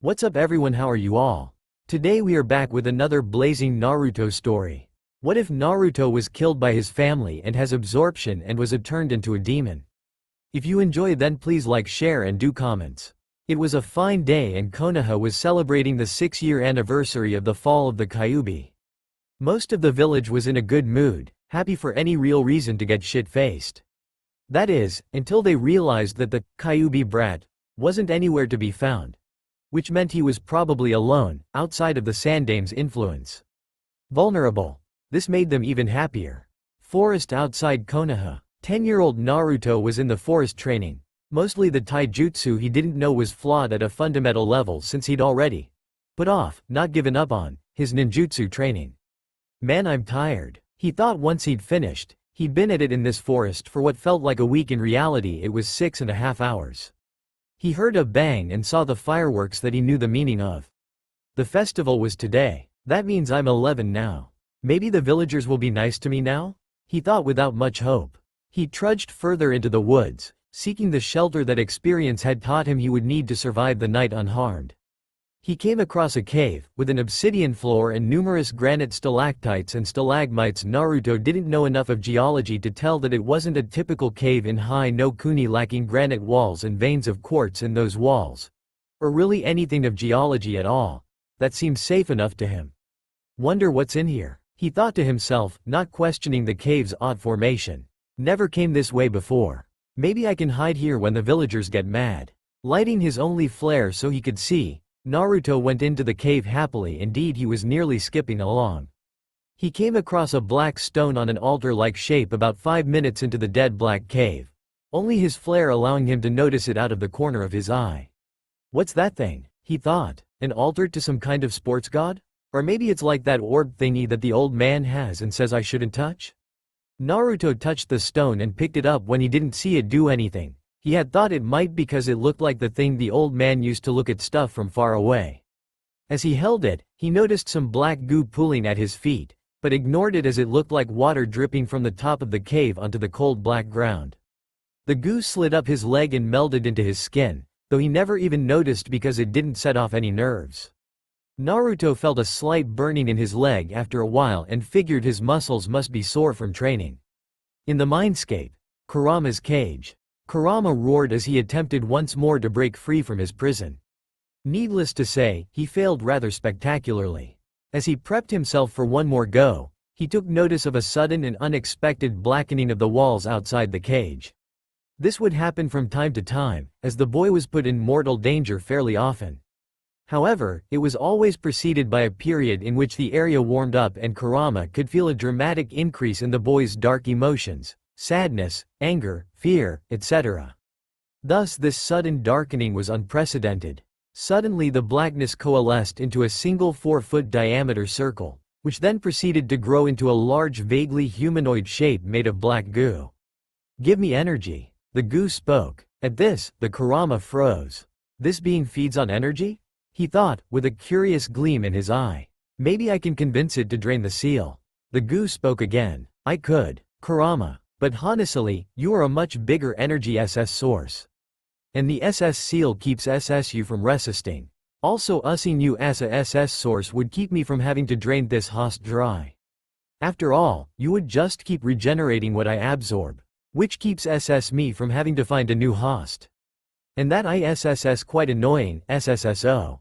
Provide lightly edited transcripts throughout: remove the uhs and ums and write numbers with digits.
What's up everyone, how are you all? Today we are back with another blazing Naruto story. What if Naruto was killed by his family and has absorption and was turned into a demon? If you enjoy then please like, share and do comments. It was a fine day and Konoha was celebrating the 6-year anniversary of the fall of the Kyuubi. Most of the village was in a good mood, happy for any real reason to get shit-faced. That is, until they realized that the Kyuubi brat wasn't anywhere to be found. Which meant he was probably alone, outside of the Sandame's influence. Vulnerable. This made them even happier. Forest outside Konoha. 10-year-old Naruto was in the forest training. Mostly the taijutsu he didn't know was flawed at a fundamental level since he'd already put off, not given up on, his ninjutsu training. Man, I'm tired. He thought once he'd finished, he'd been at it in this forest for what felt like a week. In reality it was 6.5 hours. He heard a bang and saw the fireworks that he knew the meaning of. The festival was today. That means I'm 11 now. Maybe the villagers will be nice to me now? He thought without much hope. He trudged further into the woods, seeking the shelter that experience had taught him he would need to survive the night unharmed. He came across a cave, with an obsidian floor and numerous granite stalactites and stalagmites. Naruto didn't know enough of geology to tell that it wasn't a typical cave in High no Kuni lacking granite walls and veins of quartz in those walls. Or really anything of geology at all. That seemed safe enough to him. Wonder what's in here, he thought to himself, not questioning the cave's odd formation. Never came this way before. Maybe I can hide here when the villagers get mad. Lighting his only flare so he could see, Naruto went into the cave happily. Indeed, he was nearly skipping along. He came across a black stone on an altar-like shape about 5 minutes into the dead black cave. Only his flare allowing him to notice it out of the corner of his eye. What's that thing? He thought. An altar to some kind of sports god? Or maybe it's like that orb thingy that the old man has and says I shouldn't touch? Naruto touched the stone and picked it up when he didn't see it do anything. He had thought it might because it looked like the thing the old man used to look at stuff from far away. As he held it, he noticed some black goo pooling at his feet, but ignored it as it looked like water dripping from the top of the cave onto the cold black ground. The goo slid up his leg and melded into his skin, though he never even noticed because it didn't set off any nerves. Naruto felt a slight burning in his leg after a while and figured his muscles must be sore from training. In the mindscape, Kurama's cage. Kurama roared as he attempted once more to break free from his prison. Needless to say, he failed rather spectacularly. As he prepped himself for one more go, he took notice of a sudden and unexpected blackening of the walls outside the cage. This would happen from time to time, as the boy was put in mortal danger fairly often. However, it was always preceded by a period in which the area warmed up and Kurama could feel a dramatic increase in the boy's dark emotions. Sadness, anger, fear, etc. Thus this sudden darkening was unprecedented. Suddenly the blackness coalesced into a single 4-foot diameter circle, which then proceeded to grow into a large vaguely humanoid shape made of black goo. Give me energy. The goo spoke. At this, the Kurama froze. This being feeds on energy? He thought, with a curious gleam in his eye. Maybe I can convince it to drain the seal. The goo spoke again. I could. Kurama. But honestly, you are a much bigger energy SS source. And the SS seal keeps SSU from resisting. Also using you as a SS source would keep me from having to drain this host dry. After all, you would just keep regenerating what I absorb. Which keeps SS me from having to find a new host. And that ISSS quite annoying, SSSO.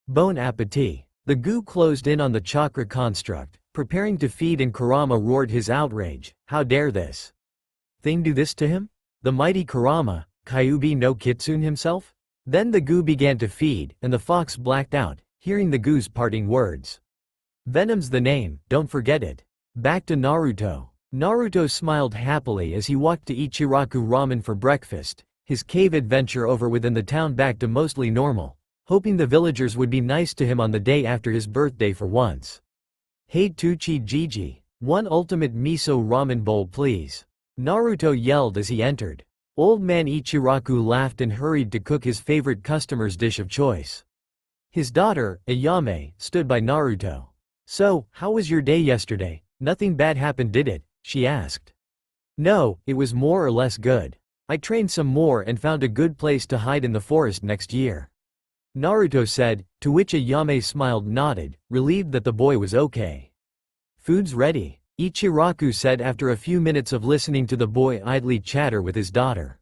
Bon appetit. The goo closed in on the chakra construct, preparing to feed, and Kurama roared his outrage. How dare this thing do this to him? The mighty Kurama, Kyuubi no Kitsune himself? Then the goo began to feed, and the fox blacked out, hearing the goo's parting words. Venom's the name, don't forget it. Back to Naruto. Naruto smiled happily as he walked to Ichiraku Ramen for breakfast, his cave adventure over within the town back to mostly normal, hoping the villagers would be nice to him on the day after his birthday for once. Hey Tuchi Gigi, one ultimate miso ramen bowl please. Naruto yelled as he entered. Old man Ichiraku laughed and hurried to cook his favorite customer's dish of choice. His daughter, Ayame, stood by Naruto. So, how was your day yesterday? Nothing bad happened, did it? She asked. No, it was more or less good. I trained some more and found a good place to hide in the forest next year. Naruto said, to which Ayame smiled nodded, relieved that the boy was okay. Food's ready, Ichiraku said after a few minutes of listening to the boy idly chatter with his daughter.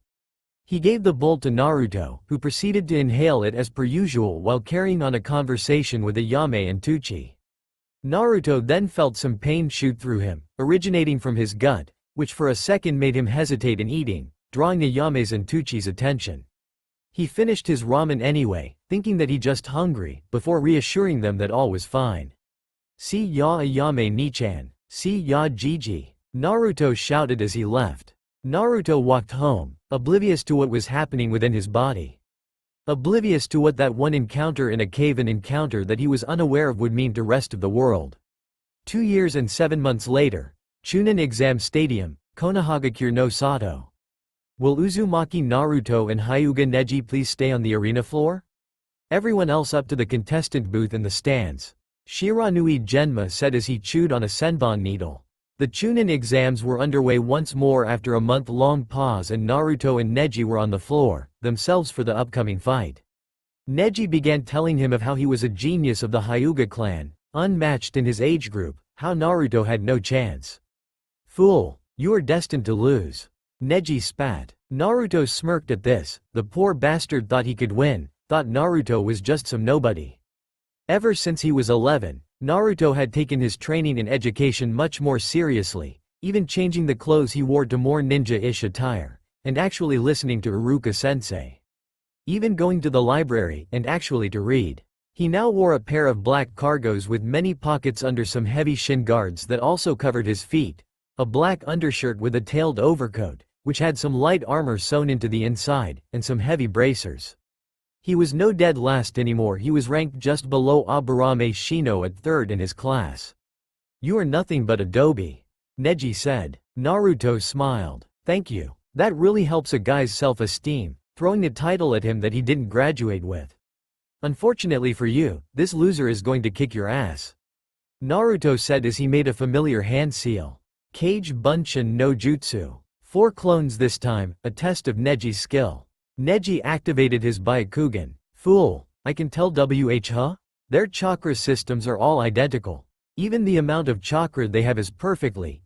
He gave the bowl to Naruto, who proceeded to inhale it as per usual while carrying on a conversation with Ayame and Tuchi. Naruto then felt some pain shoot through him, originating from his gut, which for a second made him hesitate in eating, drawing Ayame's and Tuchi's attention. He finished his ramen anyway, thinking that he just hungry, before reassuring them that all was fine. "See ya Ayame Nichan, see ya Gigi," Naruto shouted as he left. Naruto walked home, oblivious to what was happening within his body. Oblivious to what that one encounter in a cave, an encounter that he was unaware of would mean to rest of the world. 2 years and 7 months later, Chunin Exam Stadium, Konohagakure no Sato. Will Uzumaki Naruto and Hyuga Neji please stay on the arena floor? Everyone else up to the contestant booth in the stands. Shiranui Genma said as he chewed on a senbon needle. The Chunin exams were underway once more after a month-long pause, and Naruto and Neji were on the floor, themselves for the upcoming fight. Neji began telling him of how he was a genius of the Hyuga clan, unmatched in his age group, how Naruto had no chance. "Fool, you are destined to lose." Neji spat. Naruto smirked at this. The poor bastard thought he could win, thought Naruto was just some nobody. Ever since he was 11, Naruto had taken his training and education much more seriously, even changing the clothes he wore to more ninja-ish attire, and actually listening to Iruka-sensei. Even going to the library, and actually to read. He now wore a pair of black cargos with many pockets under some heavy shin guards that also covered his feet, a black undershirt with a tailed overcoat, which had some light armor sewn into the inside, and some heavy bracers. He was no dead last anymore, he was ranked just below Aburame Shino at 3rd in his class. "You are nothing but a dobe," Neji said. Naruto smiled. "Thank you. That really helps a guy's self-esteem," throwing a title at him that he didn't graduate with. "Unfortunately for you, this loser is going to kick your ass," Naruto said as he made a familiar hand seal. Kage Bunshin no Jutsu. 4 clones this time, a test of Neji's skill. Neji activated his Byakugan. "Fool, I can tell huh? Their chakra systems are all identical. Even the amount of chakra they have is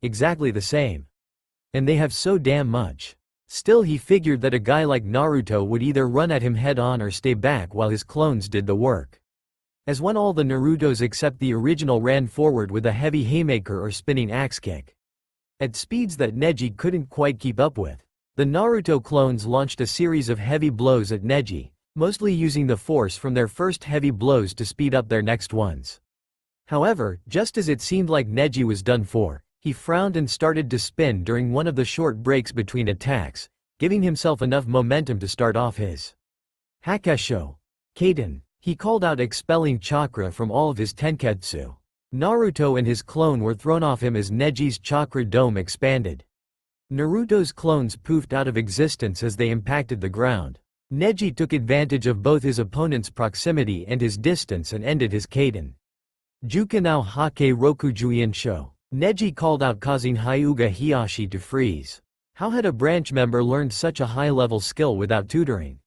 exactly the same. And they have so damn much." Still, he figured that a guy like Naruto would either run at him head-on or stay back while his clones did the work. As when all the Narutos except the original ran forward with a heavy haymaker or spinning axe kick. At speeds that Neji couldn't quite keep up with. The Naruto clones launched a series of heavy blows at Neji, mostly using the force from their first heavy blows to speed up their next ones. However, just as it seemed like Neji was done for, he frowned and started to spin during one of the short breaks between attacks, giving himself enough momentum to start off his Hakesho. Kaden, he called out, expelling chakra from all of his tenketsu. Naruto and his clone were thrown off him as Neji's chakra dome expanded. Naruto's clones poofed out of existence as they impacted the ground. Neji took advantage of both his opponent's proximity and his distance and ended his Kaden. Jukanao Hake Rokujuien Sho. Neji called out, causing Hyuga Hiyashi to freeze. How had a branch member learned such a high-level skill without tutoring?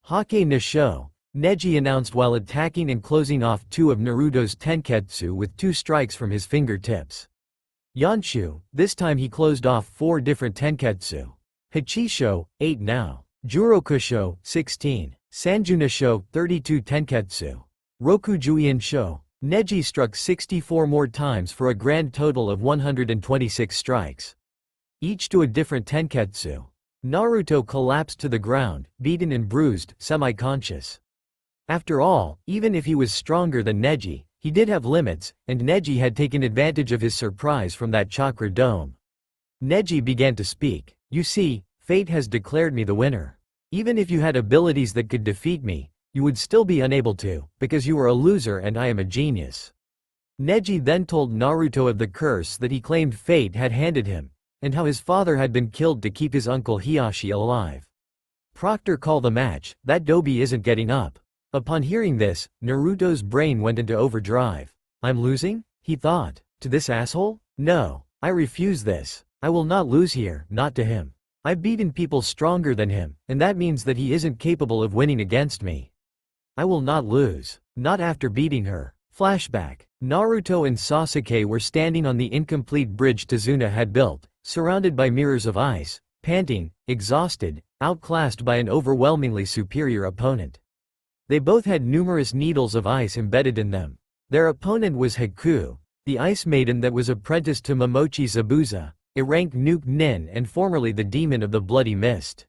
Hake Nisho, Neji announced while attacking and closing off 2 of Naruto's tenketsu with 2 strikes from his fingertips. Yanshu, this time he closed off 4 different tenketsu. Hachisho, 8 now. Jurokusho, 16. Sanjunasho, 32 tenketsu. Rokujuien Sho. Neji struck 64 more times for a grand total of 126 strikes. Each to a different tenketsu. Naruto collapsed to the ground, beaten and bruised, semi-conscious. After all, even if he was stronger than Neji, he did have limits, and Neji had taken advantage of his surprise from that chakra dome. Neji began to speak. "You see, fate has declared me the winner. Even if you had abilities that could defeat me, you would still be unable to, because you are a loser and I am a genius." Neji then told Naruto of the curse that he claimed fate had handed him, and how his father had been killed to keep his uncle Hiyashi alive. "Proctor, call the match, that dobe isn't getting up." Upon hearing this, Naruto's brain went into overdrive. "I'm losing?" he thought. "To this asshole? No, I refuse this. I will not lose here, not to him. I've beaten people stronger than him, and that means that he isn't capable of winning against me. I will not lose. Not after beating her. Flashback. Naruto and Sasuke were standing on the incomplete bridge Tazuna had built, surrounded by mirrors of ice, panting, exhausted, outclassed by an overwhelmingly superior opponent. They both had numerous needles of ice embedded in them. Their opponent was Haku, the ice maiden that was apprenticed to Momochi Zabuza, a rank nuke nin and formerly the demon of the bloody mist.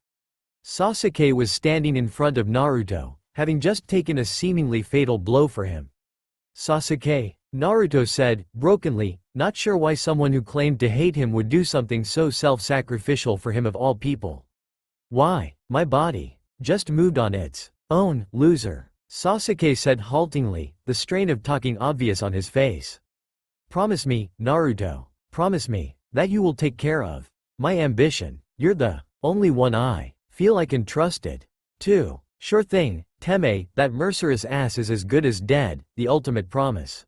Sasuke was standing in front of Naruto, having just taken a seemingly fatal blow for him. Sasuke, Naruto said, brokenly, not sure why someone who claimed to hate him would do something so self-sacrificial for him of all people. Why, my body just moved on its own, loser. Sasuke said haltingly, the strain of talking obvious on his face. Promise me, Naruto, promise me, that you will take care of my ambition. You're the only one I feel I can trust it. 2. Sure thing, Teme, that Mercerous ass is as good as dead, the ultimate promise.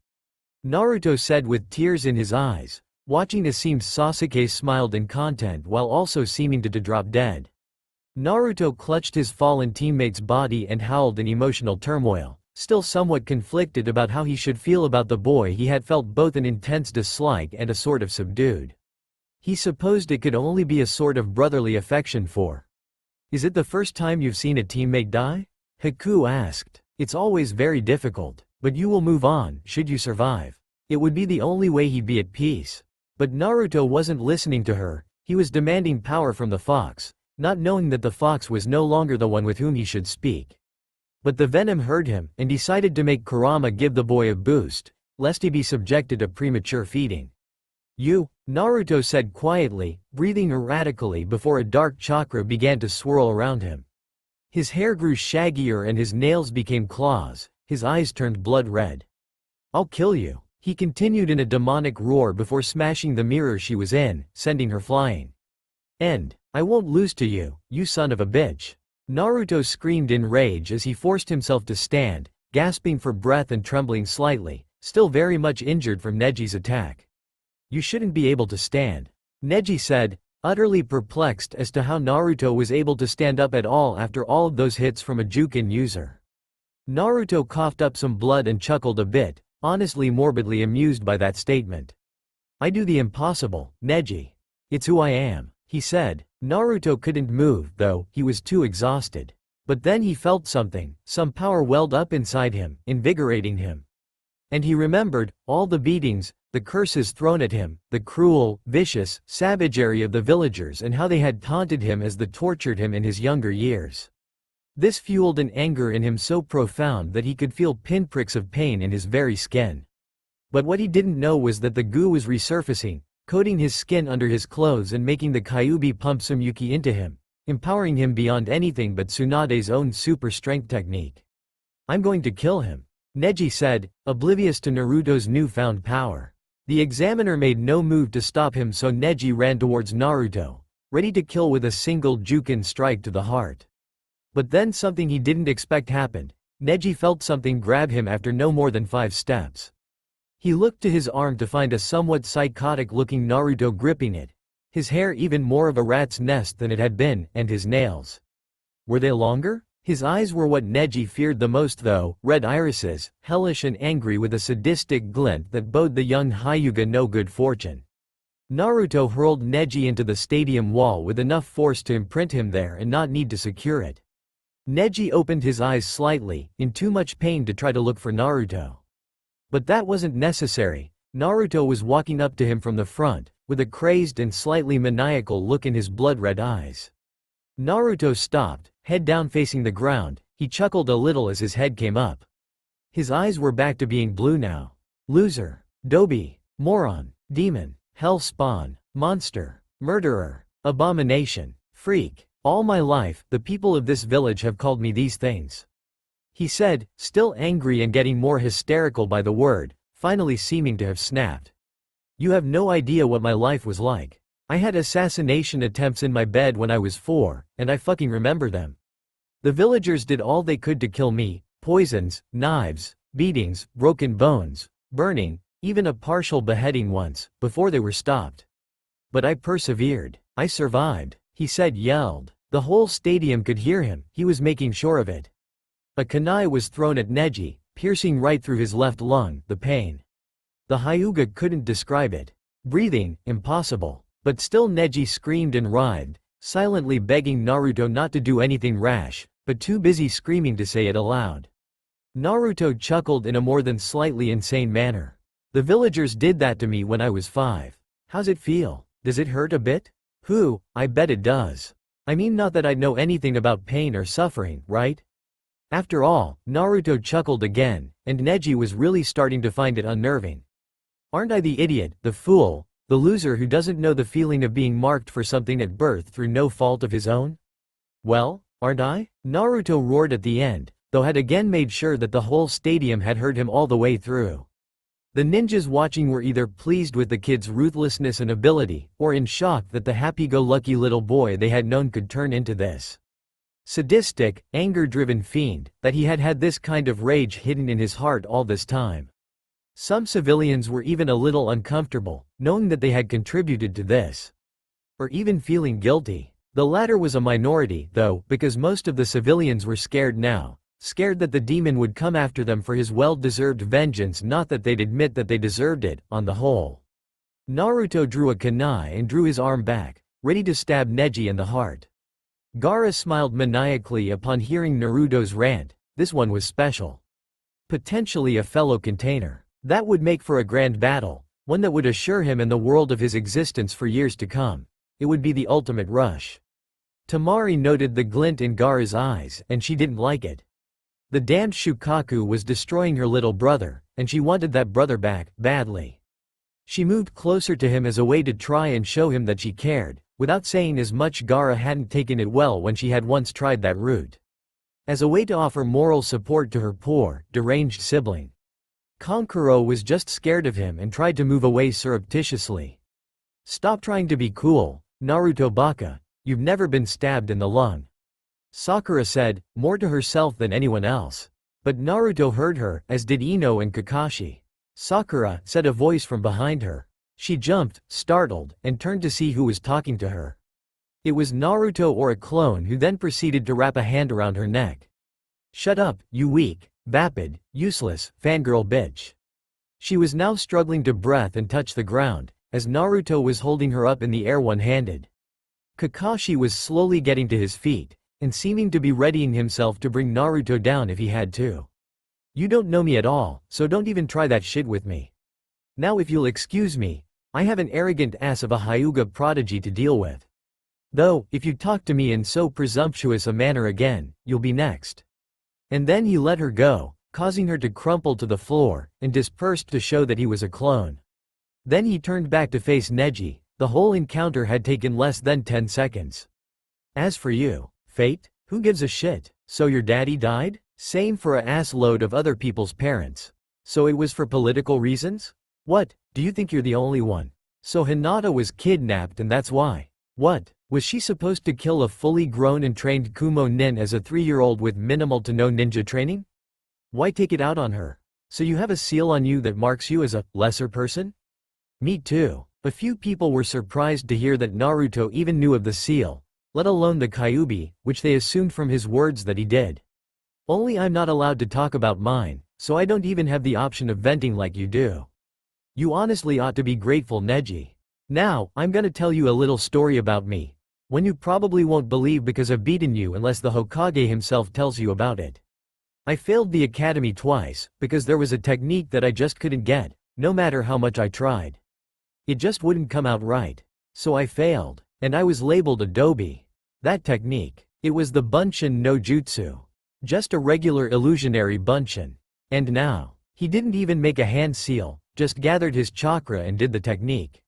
Naruto said with tears in his eyes, watching as seemed Sasuke smiled in content while also seeming to drop dead. Naruto clutched his fallen teammate's body and howled in emotional turmoil, still somewhat conflicted about how he should feel about the boy he had felt both an intense dislike and a sort of subdued. He supposed it could only be a sort of brotherly affection for. Is it the first time you've seen a teammate die? Haku asked. It's always very difficult, but you will move on, should you survive. It would be the only way he'd be at peace. But Naruto wasn't listening to her, he was demanding power from the fox, not knowing that the fox was no longer the one with whom he should speak. But the venom heard him, and decided to make Kurama give the boy a boost, lest he be subjected to premature feeding. You, Naruto said quietly, breathing erratically before a dark chakra began to swirl around him. His hair grew shaggier and his nails became claws, his eyes turned blood red. I'll kill you, he continued in a demonic roar before smashing the mirror she was in, sending her flying. And I won't lose to you, you son of a bitch. Naruto screamed in rage as he forced himself to stand, gasping for breath and trembling slightly, still very much injured from Neji's attack. You shouldn't be able to stand, Neji said, utterly perplexed as to how Naruto was able to stand up at all after all of those hits from a Jukin user. Naruto coughed up some blood and chuckled a bit, honestly morbidly amused by that statement. I do the impossible, Neji. It's who I am, he said. Naruto couldn't move, though, he was too exhausted. But then he felt something, some power welled up inside him, invigorating him. And he remembered all the beatings, the curses thrown at him, the cruel, vicious savagery of the villagers and how they had taunted him as they tortured him in his younger years. This fueled an anger in him so profound that he could feel pinpricks of pain in his very skin. But what he didn't know was that the goo was resurfacing, coating his skin under his clothes and making the Kyuubi pump some Yuki into him, empowering him beyond anything but Tsunade's own super strength technique. I'm going to kill him, Neji said, oblivious to Naruto's newfound power. The examiner made no move to stop him, so Neji ran towards Naruto, ready to kill with a single Jukin strike to the heart. But then something he didn't expect happened. Neji felt something grab him after no more than 5 steps. He looked to his arm to find a somewhat psychotic-looking Naruto gripping it, his hair even more of a rat's nest than it had been, and his nails. Were they longer? His eyes were what Neji feared the most though, red irises, hellish and angry with a sadistic glint that bode the young Hyuga no good fortune. Naruto hurled Neji into the stadium wall with enough force to imprint him there and not need to secure it. Neji opened his eyes slightly, in too much pain to try to look for Naruto. But that wasn't necessary. Naruto was walking up to him from the front, with a crazed and slightly maniacal look in his blood-red eyes. Naruto stopped, head down facing the ground. He chuckled a little as his head came up. His eyes were back to being blue now. Loser, dobi, moron, demon, hell spawn, monster, murderer, abomination, freak. All my life, the people of this village have called me these things, he said, still angry and getting more hysterical by the word, finally seeming to have snapped. You have no idea what my life was like. I had assassination attempts in my bed when I was 4, and I fucking remember them. The villagers did all they could to kill me, poisons, knives, beatings, broken bones, burning, even a partial beheading once, before they were stopped. But I persevered. I survived, he said, yelled. The whole stadium could hear him, he was making sure of it. A kunai was thrown at Neji, piercing right through his left lung, the pain. The Hyuga couldn't describe it. Breathing, impossible. But still Neji screamed and writhed, silently begging Naruto not to do anything rash, but too busy screaming to say it aloud. Naruto chuckled in a more than slightly insane manner. The villagers did that to me when I was 5. How's it feel? Does it hurt a bit? I bet it does. I mean, not that I know anything about pain or suffering, right? After all, Naruto chuckled again, and Neji was really starting to find it unnerving. Aren't I the idiot, the fool, the loser who doesn't know the feeling of being marked for something at birth through no fault of his own? Well, aren't I? Naruto roared at the end, though had again made sure that the whole stadium had heard him all the way through. The ninjas watching were either pleased with the kid's ruthlessness and ability, or in shock that the happy-go-lucky little boy they had known could turn into this sadistic, anger-driven fiend, that he had had this kind of rage hidden in his heart all this time. Some civilians were even a little uncomfortable, knowing that they had contributed to this. Or even feeling guilty. The latter was a minority, though, because most of the civilians were scared now. Scared that the demon would come after them for his well-deserved vengeance, not that they'd admit that they deserved it, on the whole. Naruto drew a kunai and drew his arm back, ready to stab Neji in the heart. Gaara smiled maniacally upon hearing Naruto's rant. This one was special. Potentially a fellow container. That would make for a grand battle, one that would assure him and the world of his existence for years to come. It would be the ultimate rush. Tamari noted the glint in Gaara's eyes, and she didn't like it. The damned Shukaku was destroying her little brother, and she wanted that brother back, badly. She moved closer to him as a way to try and show him that she cared, without saying as much. Gaara hadn't taken it well when she had once tried that route. As a way to offer moral support to her poor, deranged sibling. Kankuro was just scared of him and tried to move away surreptitiously. Stop trying to be cool, Naruto Baka, you've never been stabbed in the lung. Sakura said, more to herself than anyone else. But Naruto heard her, as did Ino and Kakashi. Sakura, said a voice from behind her. She jumped, startled, and turned to see who was talking to her. It was Naruto, or a clone, who then proceeded to wrap a hand around her neck. Shut up, you weak, vapid, useless, fangirl bitch. She was now struggling to breathe and touch the ground, as Naruto was holding her up in the air one-handed. Kakashi was slowly getting to his feet, and seeming to be readying himself to bring Naruto down if he had to. You don't know me at all, so don't even try that shit with me. Now if you'll excuse me, I have an arrogant ass of a Hyuga prodigy to deal with. Though, if you talk to me in so presumptuous a manner again, you'll be next. And then he let her go, causing her to crumple to the floor, and dispersed to show that he was a clone. Then he turned back to face Neji. The whole encounter had taken less than 10 seconds. As for you, Fate, who gives a shit? So your daddy died? Same for a ass load of other people's parents. So it was for political reasons? What, do you think you're the only one? So Hinata was kidnapped and that's why. What, was she supposed to kill a fully grown and trained Kumo nin as a 3-year-old with minimal to no ninja training? Why take it out on her? So you have a seal on you that marks you as a lesser person? Me too. A few people were surprised to hear that Naruto even knew of the seal, let alone the Kyuubi, which they assumed from his words that he did. Only I'm not allowed to talk about mine, so I don't even have the option of venting like you do. You honestly ought to be grateful, Neji. Now, I'm gonna tell you a little story about me. One you probably won't believe because I've beaten you unless the Hokage himself tells you about it. I failed the academy twice, because there was a technique that I just couldn't get, no matter how much I tried. It just wouldn't come out right. So I failed, and I was labeled a dobi. That technique, it was the Bunshin no Jutsu. Just a regular illusionary Bunshin. And now, he didn't even make a hand seal, just gathered his chakra and did the technique.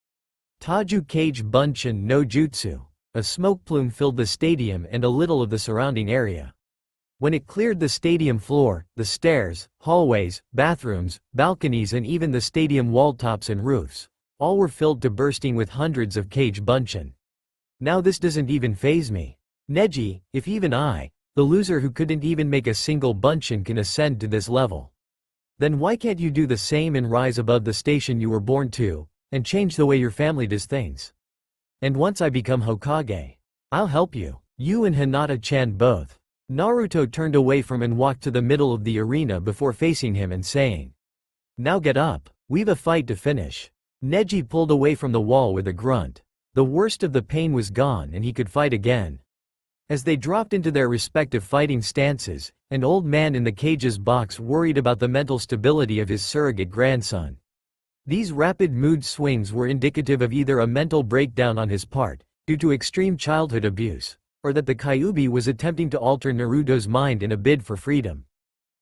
Taju Kage Bunshin no Jutsu. A smoke plume filled the stadium and a little of the surrounding area. When it cleared the stadium floor, the stairs, hallways, bathrooms, balconies and even the stadium wall tops and roofs, all were filled to bursting with hundreds of Kage Bunshin. Now this doesn't even faze me. Neji, if even I, the loser who couldn't even make a single Bunshin, can ascend to this level, then why can't you do the same and rise above the station you were born to, and change the way your family does things? And once I become Hokage, I'll help you. You and Hinata-chan both. Naruto turned away from and walked to the middle of the arena before facing him and saying, "Now get up. We've a fight to finish." Neji pulled away from the wall with a grunt. The worst of the pain was gone and he could fight again. As they dropped into their respective fighting stances, an old man in the cage's box worried about the mental stability of his surrogate grandson. These rapid mood swings were indicative of either a mental breakdown on his part, due to extreme childhood abuse, or that the Kyuubi was attempting to alter Naruto's mind in a bid for freedom.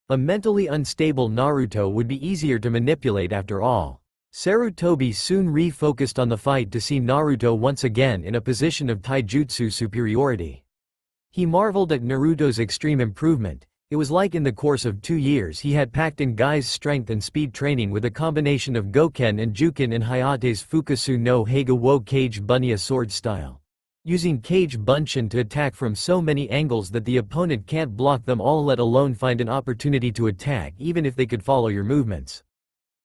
A mentally unstable Naruto would be easier to manipulate after all. Sarutobi soon refocused on the fight to see Naruto once again in a position of taijutsu superiority. He marveled at Naruto's extreme improvement. It was like in the course of 2 years he had packed in Gai's strength and speed training with a combination of Goken and Juken and Hayate's Fukasu no Heiga wo Kage Bunya sword style. Using Kage Bunshin to attack from so many angles that the opponent can't block them all, let alone find an opportunity to attack even if they could follow your movements.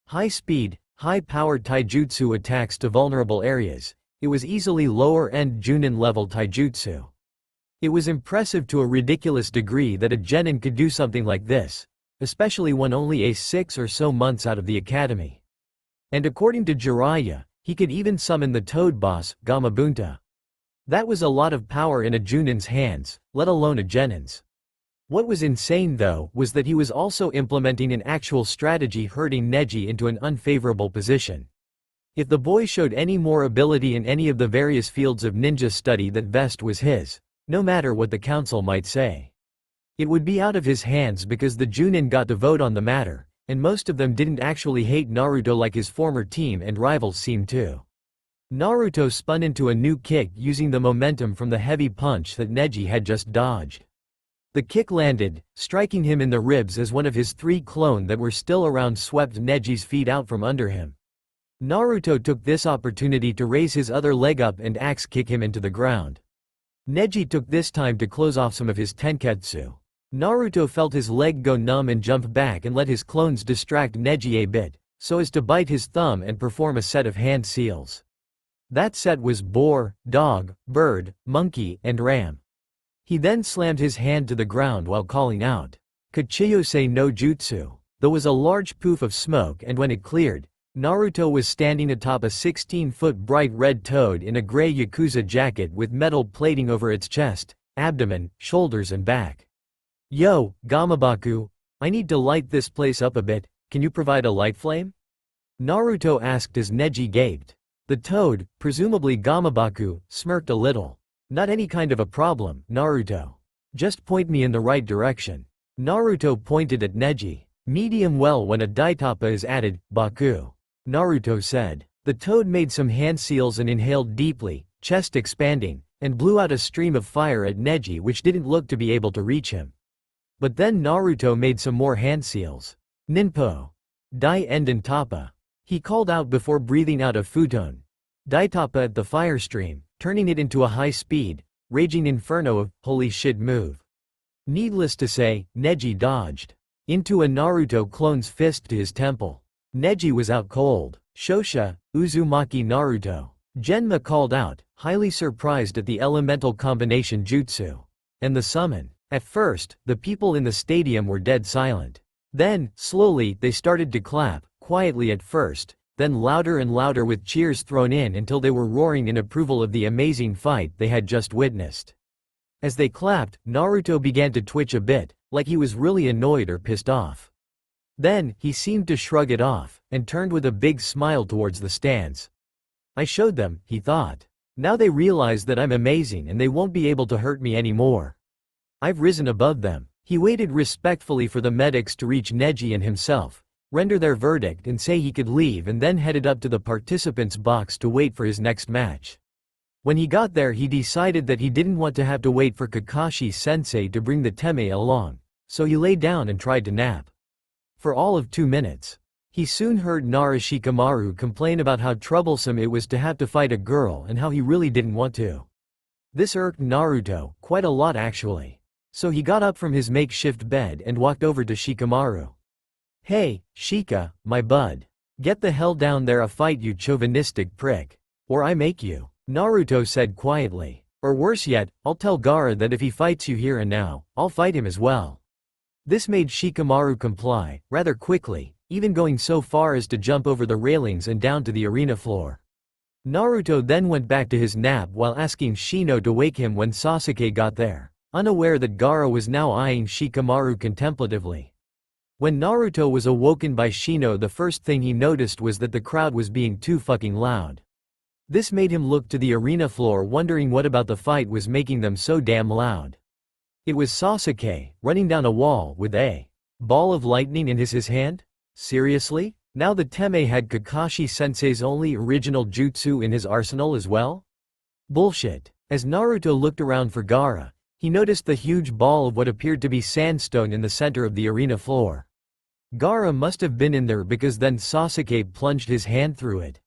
High speed, high-powered taijutsu attacks to vulnerable areas. It was easily lower-end Junin-level taijutsu. It was impressive to a ridiculous degree that a genin could do something like this, especially when only 6 or so months out of the academy. And according to Jiraiya, he could even summon the toad boss, Gamabunta. That was a lot of power in a Junin's hands, let alone a genin's. What was insane though, was that he was also implementing an actual strategy, hurting Neji into an unfavorable position. If the boy showed any more ability in any of the various fields of ninja study, that vest was his, no matter what the council might say. It would be out of his hands because the Junin got to vote on the matter, and most of them didn't actually hate Naruto like his former team and rivals seemed to. Naruto spun into a new kick using the momentum from the heavy punch that Neji had just dodged. The kick landed, striking him in the ribs as one of his 3 clone that were still around swept Neji's feet out from under him. Naruto took this opportunity to raise his other leg up and axe kick him into the ground. Neji took this time to close off some of his tenketsu. Naruto felt his leg go numb and jump back and let his clones distract Neji a bit, so as to bite his thumb and perform a set of hand seals. That set was boar, dog, bird, monkey, and ram. He then slammed his hand to the ground while calling out, "Kachiyose no Jutsu." There was a large poof of smoke, and when it cleared, Naruto was standing atop a 16-foot bright red toad in a gray Yakuza jacket with metal plating over its chest, abdomen, shoulders and back. "Yo, Gamabaku, I need to light this place up a bit, can you provide a light flame?" Naruto asked as Neji gaped. The toad, presumably Gamabaku, smirked a little. "Not any kind of a problem, Naruto. Just point me in the right direction." Naruto pointed at Neji. "Medium well when a daitapa is added, Baku," Naruto said. The toad made some hand seals and inhaled deeply, chest expanding, and blew out a stream of fire at Neji which didn't look to be able to reach him. But then Naruto made some more hand seals. "Ninpo. Dai Enden Tapa," he called out before breathing out a futon. Daitapa at the fire stream, turning it into a high-speed, raging inferno of holy shit move. Needless to say, Neji dodged into a Naruto clone's fist to his temple. Neji was out cold. "Shosha, Uzumaki Naruto," Genma called out, highly surprised at the elemental combination jutsu. And the summon. At first, the people in the stadium were dead silent. Then, slowly, they started to clap, quietly at first, then louder and louder with cheers thrown in until they were roaring in approval of the amazing fight they had just witnessed. As they clapped, Naruto began to twitch a bit, like he was really annoyed or pissed off. Then, he seemed to shrug it off, and turned with a big smile towards the stands. "I showed them," he thought. "Now they realize that I'm amazing and they won't be able to hurt me anymore. I've risen above them." He waited respectfully for the medics to reach Neji and himself, render their verdict and say he could leave, and then headed up to the participants' box to wait for his next match. When he got there, he decided that he didn't want to have to wait for Kakashi-sensei to bring the teme along, so he lay down and tried to nap. For all of 2 minutes. He soon heard Nara Shikamaru complain about how troublesome it was to have to fight a girl and how he really didn't want to. This irked Naruto, quite a lot actually. So he got up from his makeshift bed and walked over to Shikamaru. "Hey, Shika, my bud. Get the hell down there, a fight, you chauvinistic prick. Or I make you," Naruto said quietly. Or worse yet, I'll tell Gaara that if he fights you here and now, I'll fight him as well. This made Shikamaru comply, rather quickly, even going so far as to jump over the railings and down to the arena floor. Naruto then went back to his nap while asking Shino to wake him when Sasuke got there, unaware that Gaara was now eyeing Shikamaru contemplatively. When Naruto was awoken by Shino, the first thing he noticed was that the crowd was being too fucking loud. This made him look to the arena floor, wondering what about the fight was making them so damn loud. It was Sasuke, running down a wall with a ball of lightning in his hand? Seriously? Now the Teme had Kakashi-sensei's only original jutsu in his arsenal as well? Bullshit. As Naruto looked around for Gaara, he noticed the huge ball of what appeared to be sandstone in the center of the arena floor. Gaara must have been in there, because then Sasuke plunged his hand through it.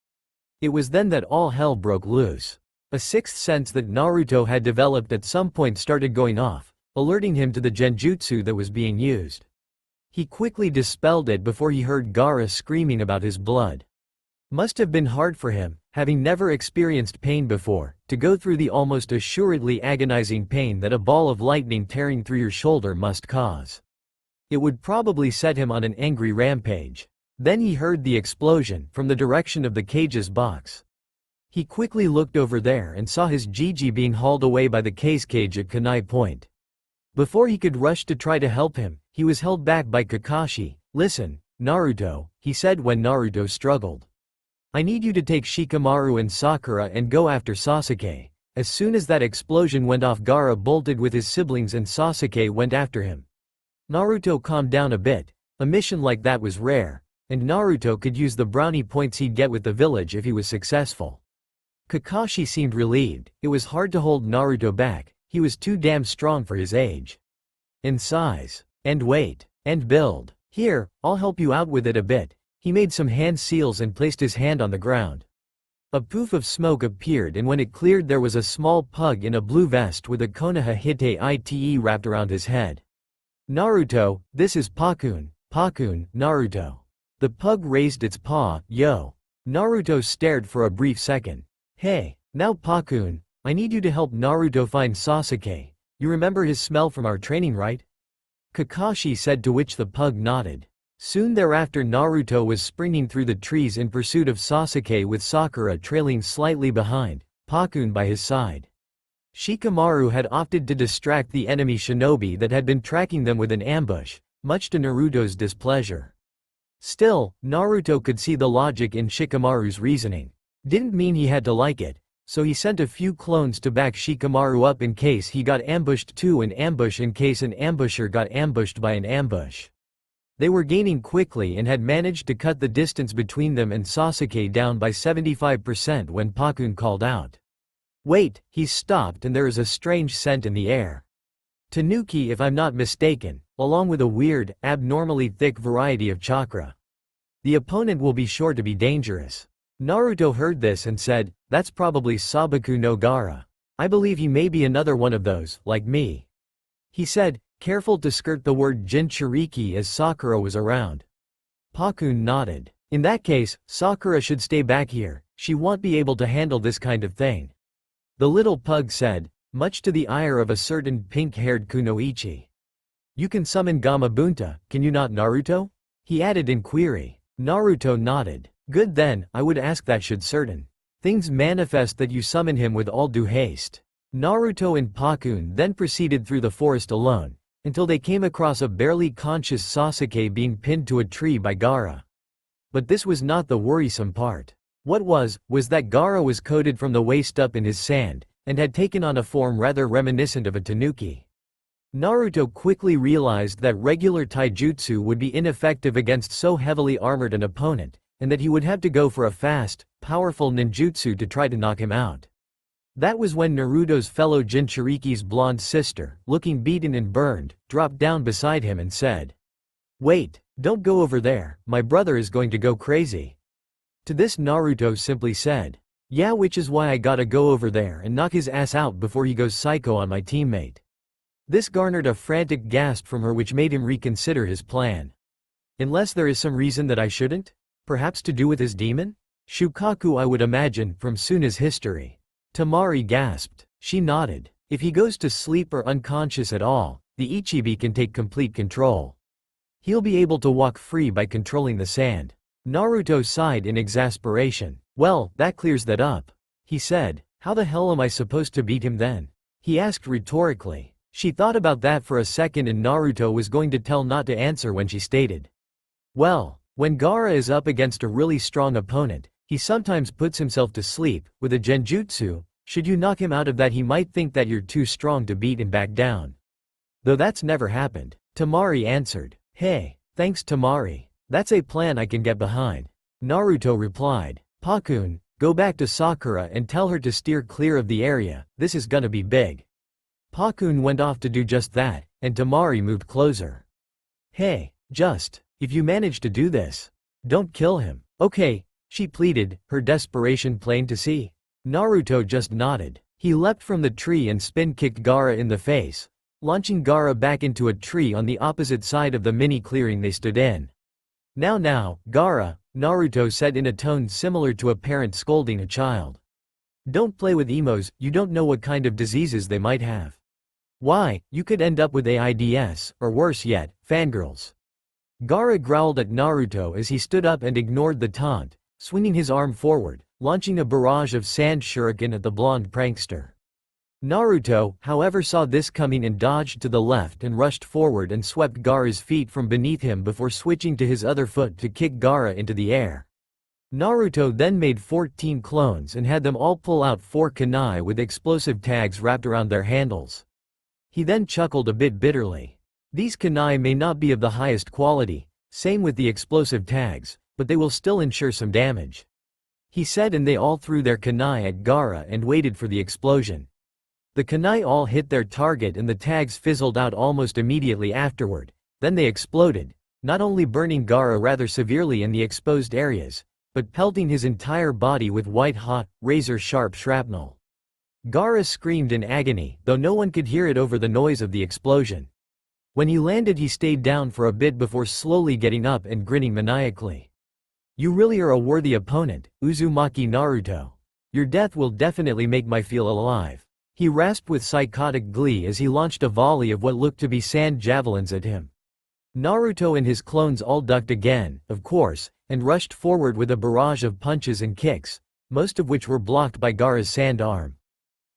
It was then that all hell broke loose. A sixth sense that Naruto had developed at some point started going off, alerting him to the genjutsu that was being used. He quickly dispelled it before he heard Gaara screaming about his blood. Must have been hard for him, having never experienced pain before, to go through the almost assuredly agonizing pain that a ball of lightning tearing through your shoulder must cause. It would probably set him on an angry rampage. Then he heard the explosion from the direction of the cage's box. He quickly looked over there and saw his Gigi being hauled away by the cage at kunai point. Before he could rush to try to help him, he was held back by Kakashi. "Listen, Naruto," he said when Naruto struggled. "I need you to take Shikamaru and Sakura and go after Sasuke." As soon as that explosion went off, Gaara bolted with his siblings and Sasuke went after him. Naruto calmed down a bit. A mission like that was rare, and Naruto could use the brownie points he'd get with the village if he was successful. Kakashi seemed relieved. It was hard to hold Naruto back. He was too damn strong for his age. And size. And weight. And build. "Here, I'll help you out with it a bit." He made some hand seals and placed his hand on the ground. A poof of smoke appeared, and when it cleared there was a small pug in a blue vest with a Konoha Hite ite wrapped around his head. "Naruto, this is Pakun. Pakun, Naruto." The pug raised its paw. "Yo." Naruto stared for a brief second. "Hey, now Pakun, I need you to help Naruto find Sasuke. You remember his smell from our training, right?" Kakashi said, to which the pug nodded. Soon thereafter Naruto was sprinting through the trees in pursuit of Sasuke with Sakura trailing slightly behind, Pakun by his side. Shikamaru had opted to distract the enemy shinobi that had been tracking them with an ambush, much to Naruto's displeasure. Still, Naruto could see the logic in Shikamaru's reasoning. Didn't mean he had to like it, so he sent a few clones to back Shikamaru up in case he got ambushed too, an ambush in case an ambusher got ambushed by an ambush. They were gaining quickly and had managed to cut the distance between them and Sasuke down by 75% when Pakun called out. "Wait," he stopped, and there is a strange scent in the air. Tanuki, if I'm not mistaken, along with a weird, abnormally thick variety of chakra. The opponent will be sure to be dangerous. Naruto heard this and said, "That's probably Sabaku no Gaara. I believe he may be another one of those, like me," he said, careful to skirt the word Jinchuriki as Sakura was around. Pakun nodded. "In that case, Sakura should stay back here. She won't be able to handle this kind of thing," the little pug said, much to the ire of a certain pink-haired kunoichi. "You can summon Gamabunta, can you not, Naruto?" he added in query. Naruto nodded. "Good then, I would ask that should certain things manifest that you summon him with all due haste." Naruto and Pakun then proceeded through the forest alone, until they came across a barely conscious Sasuke being pinned to a tree by Gaara. But this was not the worrisome part. What was that Gaara was coated from the waist up in his sand, and had taken on a form rather reminiscent of a tanuki. Naruto quickly realized that regular taijutsu would be ineffective against so heavily armored an opponent, and that he would have to go for a fast, powerful ninjutsu to try to knock him out. That was when Naruto's fellow Jinchuriki's blonde sister, looking beaten and burned, dropped down beside him and said, "Wait, don't go over there, my brother is going to go crazy." To this Naruto simply said, "Yeah, which is why I gotta go over there and knock his ass out before he goes psycho on my teammate." This garnered a frantic gasp from her, which made him reconsider his plan. "Unless there is some reason that I shouldn't? Perhaps to do with his demon? Shukaku, I would imagine, from Suna's history." Tamari gasped. She nodded. If he goes to sleep or unconscious at all, the Ichibi can take complete control. He'll be able to walk free by controlling the sand. Naruto sighed in exasperation. Well, that clears that up. He said, how the hell am I supposed to beat him then? He asked rhetorically. She thought about that for a second and Naruto was going to tell not to answer when she stated. Well, when Gaara is up against a really strong opponent, he sometimes puts himself to sleep, with a genjutsu. Should you knock him out of that he might think that you're too strong to beat him back down. Though that's never happened. Temari answered. Hey, thanks Temari. That's a plan I can get behind. Naruto replied. Pakun, go back to Sakura and tell her to steer clear of the area, this is gonna be big. Pakun went off to do just that, and Temari moved closer. Hey, if you manage to do this, don't kill him. Okay, she pleaded, her desperation plain to see. Naruto just nodded. He leapt from the tree and spin-kicked Gaara in the face, launching Gaara back into a tree on the opposite side of the mini-clearing they stood in. Now, Gaara, Naruto said in a tone similar to a parent scolding a child. Don't play with emos, you don't know what kind of diseases they might have. Why, you could end up with AIDS, or worse yet, fangirls. Gaara growled at Naruto as he stood up and ignored the taunt, swinging his arm forward, launching a barrage of sand shuriken at the blonde prankster. Naruto, however, saw this coming and dodged to the left and rushed forward and swept Gaara's feet from beneath him before switching to his other foot to kick Gaara into the air. Naruto then made 14 clones and had them all pull out 4 kunai with explosive tags wrapped around their handles. He then chuckled a bit bitterly. These kunai may not be of the highest quality, same with the explosive tags, but they will still ensure some damage. He said, and they all threw their kunai at Gaara and waited for the explosion. The kunai all hit their target and the tags fizzled out almost immediately afterward, then they exploded, not only burning Gaara rather severely in the exposed areas, but pelting his entire body with white-hot, razor-sharp shrapnel. Gaara screamed in agony, though no one could hear it over the noise of the explosion. When he landed he stayed down for a bit before slowly getting up and grinning maniacally. You really are a worthy opponent, Uzumaki Naruto. Your death will definitely make me feel alive. He rasped with psychotic glee as he launched a volley of what looked to be sand javelins at him. Naruto and his clones all ducked again, of course, and rushed forward with a barrage of punches and kicks, most of which were blocked by Gaara's sand arm.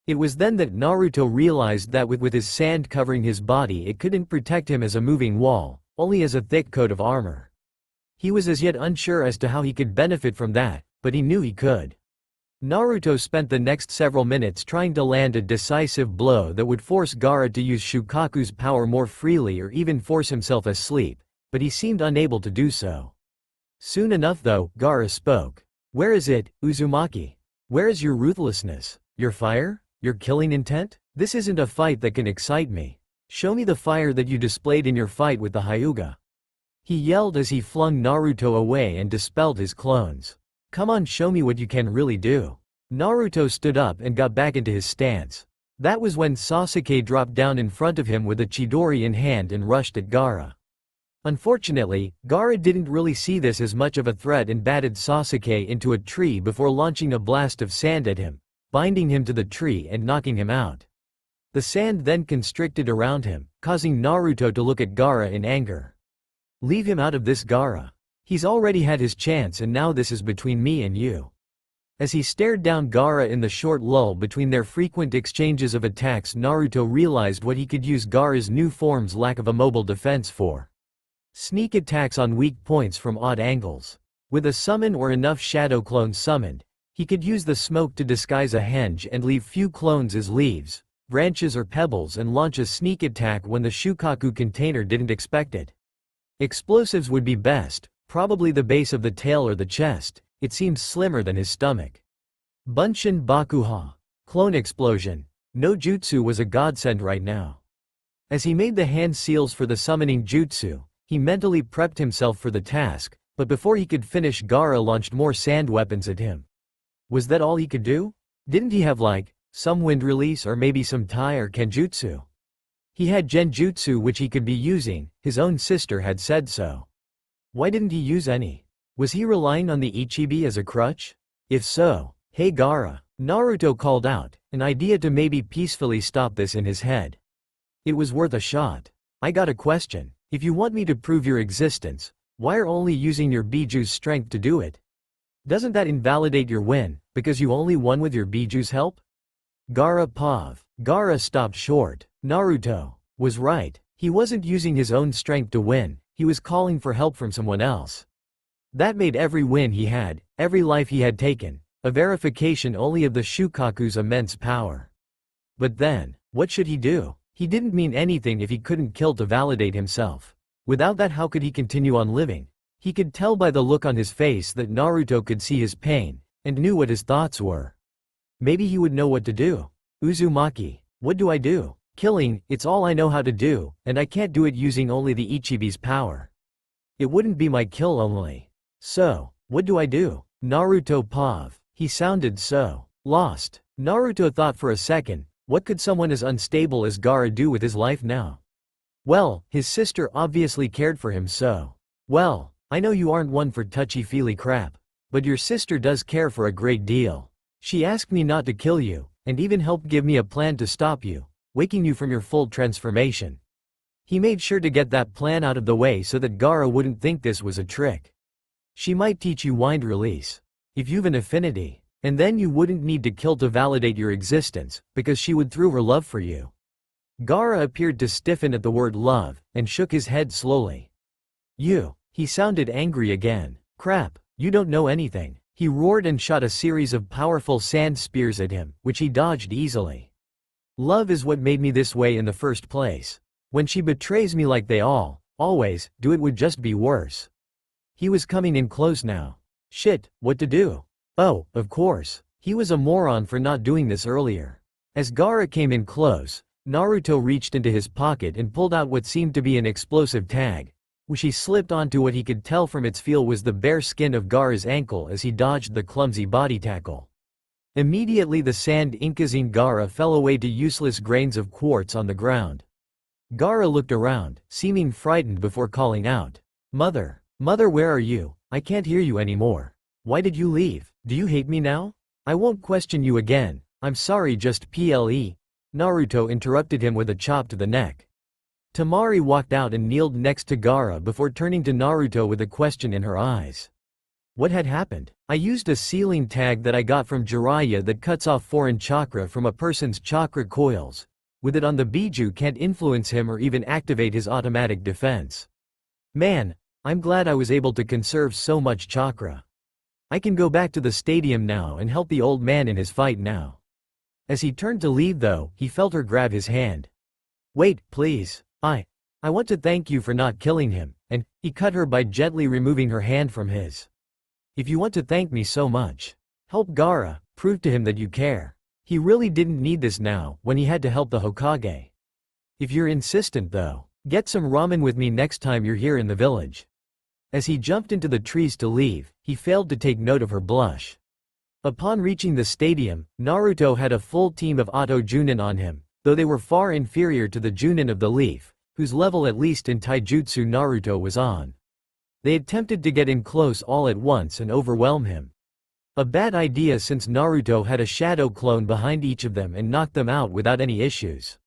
It was then that Naruto realized that with his sand covering his body it couldn't protect him as a moving wall, only as a thick coat of armor. He was as yet unsure as to how he could benefit from that, but he knew he could. Naruto spent the next several minutes trying to land a decisive blow that would force Gaara to use Shukaku's power more freely or even force himself asleep, but he seemed unable to do so. Soon enough though, Gaara spoke. Where is it, Uzumaki? Where is your ruthlessness? Your fire? Your killing intent? This isn't a fight that can excite me. Show me the fire that you displayed in your fight with the Hyuga. He yelled as he flung Naruto away and dispelled his clones. Come on, show me what you can really do. Naruto stood up and got back into his stance. That was when Sasuke dropped down in front of him with a Chidori in hand and rushed at Gaara. Unfortunately, Gaara didn't really see this as much of a threat and batted Sasuke into a tree before launching a blast of sand at him, binding him to the tree and knocking him out. The sand then constricted around him, causing Naruto to look at Gaara in anger. Leave him out of this, Gaara. He's already had his chance and now this is between me and you. As he stared down Gaara in the short lull between their frequent exchanges of attacks, Naruto realized what he could use Gaara's new form's lack of a mobile defense for. Sneak attacks on weak points from odd angles. With a summon or enough shadow clones summoned, he could use the smoke to disguise a henge and leave few clones as leaves, branches or pebbles and launch a sneak attack when the Shukaku container didn't expect it. Explosives would be best, probably the base of the tail or the chest, it seems slimmer than his stomach. Bunshin Bakuha. Clone explosion. No jutsu was a godsend right now. As he made the hand seals for the summoning jutsu, he mentally prepped himself for the task, but before he could finish Gaara launched more sand weapons at him. Was that all he could do? Didn't he have some wind release or maybe some tai or kenjutsu? He had genjutsu which he could be using, his own sister had said so. Why didn't he use any? Was he relying on the Ichibi as a crutch? If so, hey Gaara, Naruto called out, an idea to maybe peacefully stop this in his head. It was worth a shot. I got a question. If you want me to prove your existence, why are only using your Bijuu's strength to do it? Doesn't that invalidate your win, because you only won with your Bijuu's help? Gaara Pav. Gaara stopped short. Naruto was right. He wasn't using his own strength to win, he was calling for help from someone else. That made every win he had, every life he had taken, a verification only of the Shukaku's immense power. But then, what should he do? He didn't mean anything if he couldn't kill to validate himself. Without that, how could he continue on living? He could tell by the look on his face that Naruto could see his pain, and knew what his thoughts were. Maybe he would know what to do. Uzumaki, what do I do? Killing, it's all I know how to do, and I can't do it using only the Ichibi's power. It wouldn't be my kill only. So, what do I do? Naruto Pav. He sounded so lost. Naruto thought for a second, what could someone as unstable as Gaara do with his life now? Well, his sister obviously cared for him, so. Well, I know you aren't one for touchy-feely crap, but your sister does care for a great deal. She asked me not to kill you, and even helped give me a plan to stop you, waking you from your full transformation. He made sure to get that plan out of the way so that Gaara wouldn't think this was a trick. She might teach you wind release, if you've an affinity, and then you wouldn't need to kill to validate your existence, because she would through her love for you. Gaara appeared to stiffen at the word love, and shook his head slowly. You. He sounded angry again. Crap, you don't know anything. He roared and shot a series of powerful sand spears at him, which he dodged easily. Love is what made me this way in the first place. When she betrays me like they always do, it would just be worse. He was coming in close now. Shit, what to do? Oh, of course. He was a moron for not doing this earlier. As Gaara came in close, Naruto reached into his pocket and pulled out what seemed to be an explosive tag, which he slipped onto what he could tell from its feel was the bare skin of Gaara's ankle as he dodged the clumsy body tackle. Immediately the sand Inkazine Gaara fell away to useless grains of quartz on the ground. Gaara looked around, seeming frightened before calling out. Mother, where are you? I can't hear you anymore. Why did you leave? Do you hate me now? I won't question you again, I'm sorry, just ple. Naruto interrupted him with a chop to the neck. Temari walked out and kneeled next to Gaara before turning to Naruto with a question in her eyes. What had happened? I used a sealing tag that I got from Jiraiya that cuts off foreign chakra from a person's chakra coils. With it on, the Biju can't influence him or even activate his automatic defense. Man, I'm glad I was able to conserve so much chakra. I can go back to the stadium now and help the old man in his fight now. As he turned to leave though, he felt her grab his hand. Wait, please. I want to thank you for not killing him, and he cut her by gently removing her hand from his. If you want to thank me so much, help Gaara, prove to him that you care. He really didn't need this now, when he had to help the Hokage. If you're insistent though, get some ramen with me next time you're here in the village. As he jumped into the trees to leave, he failed to take note of her blush. Upon reaching the stadium, Naruto had a full team of Auto Junin on him, though they were far inferior to the Junin of the Leaf, whose level at least in Taijutsu Naruto was on. They attempted to get in close all at once and overwhelm him. A bad idea since Naruto had a shadow clone behind each of them and knocked them out without any issues.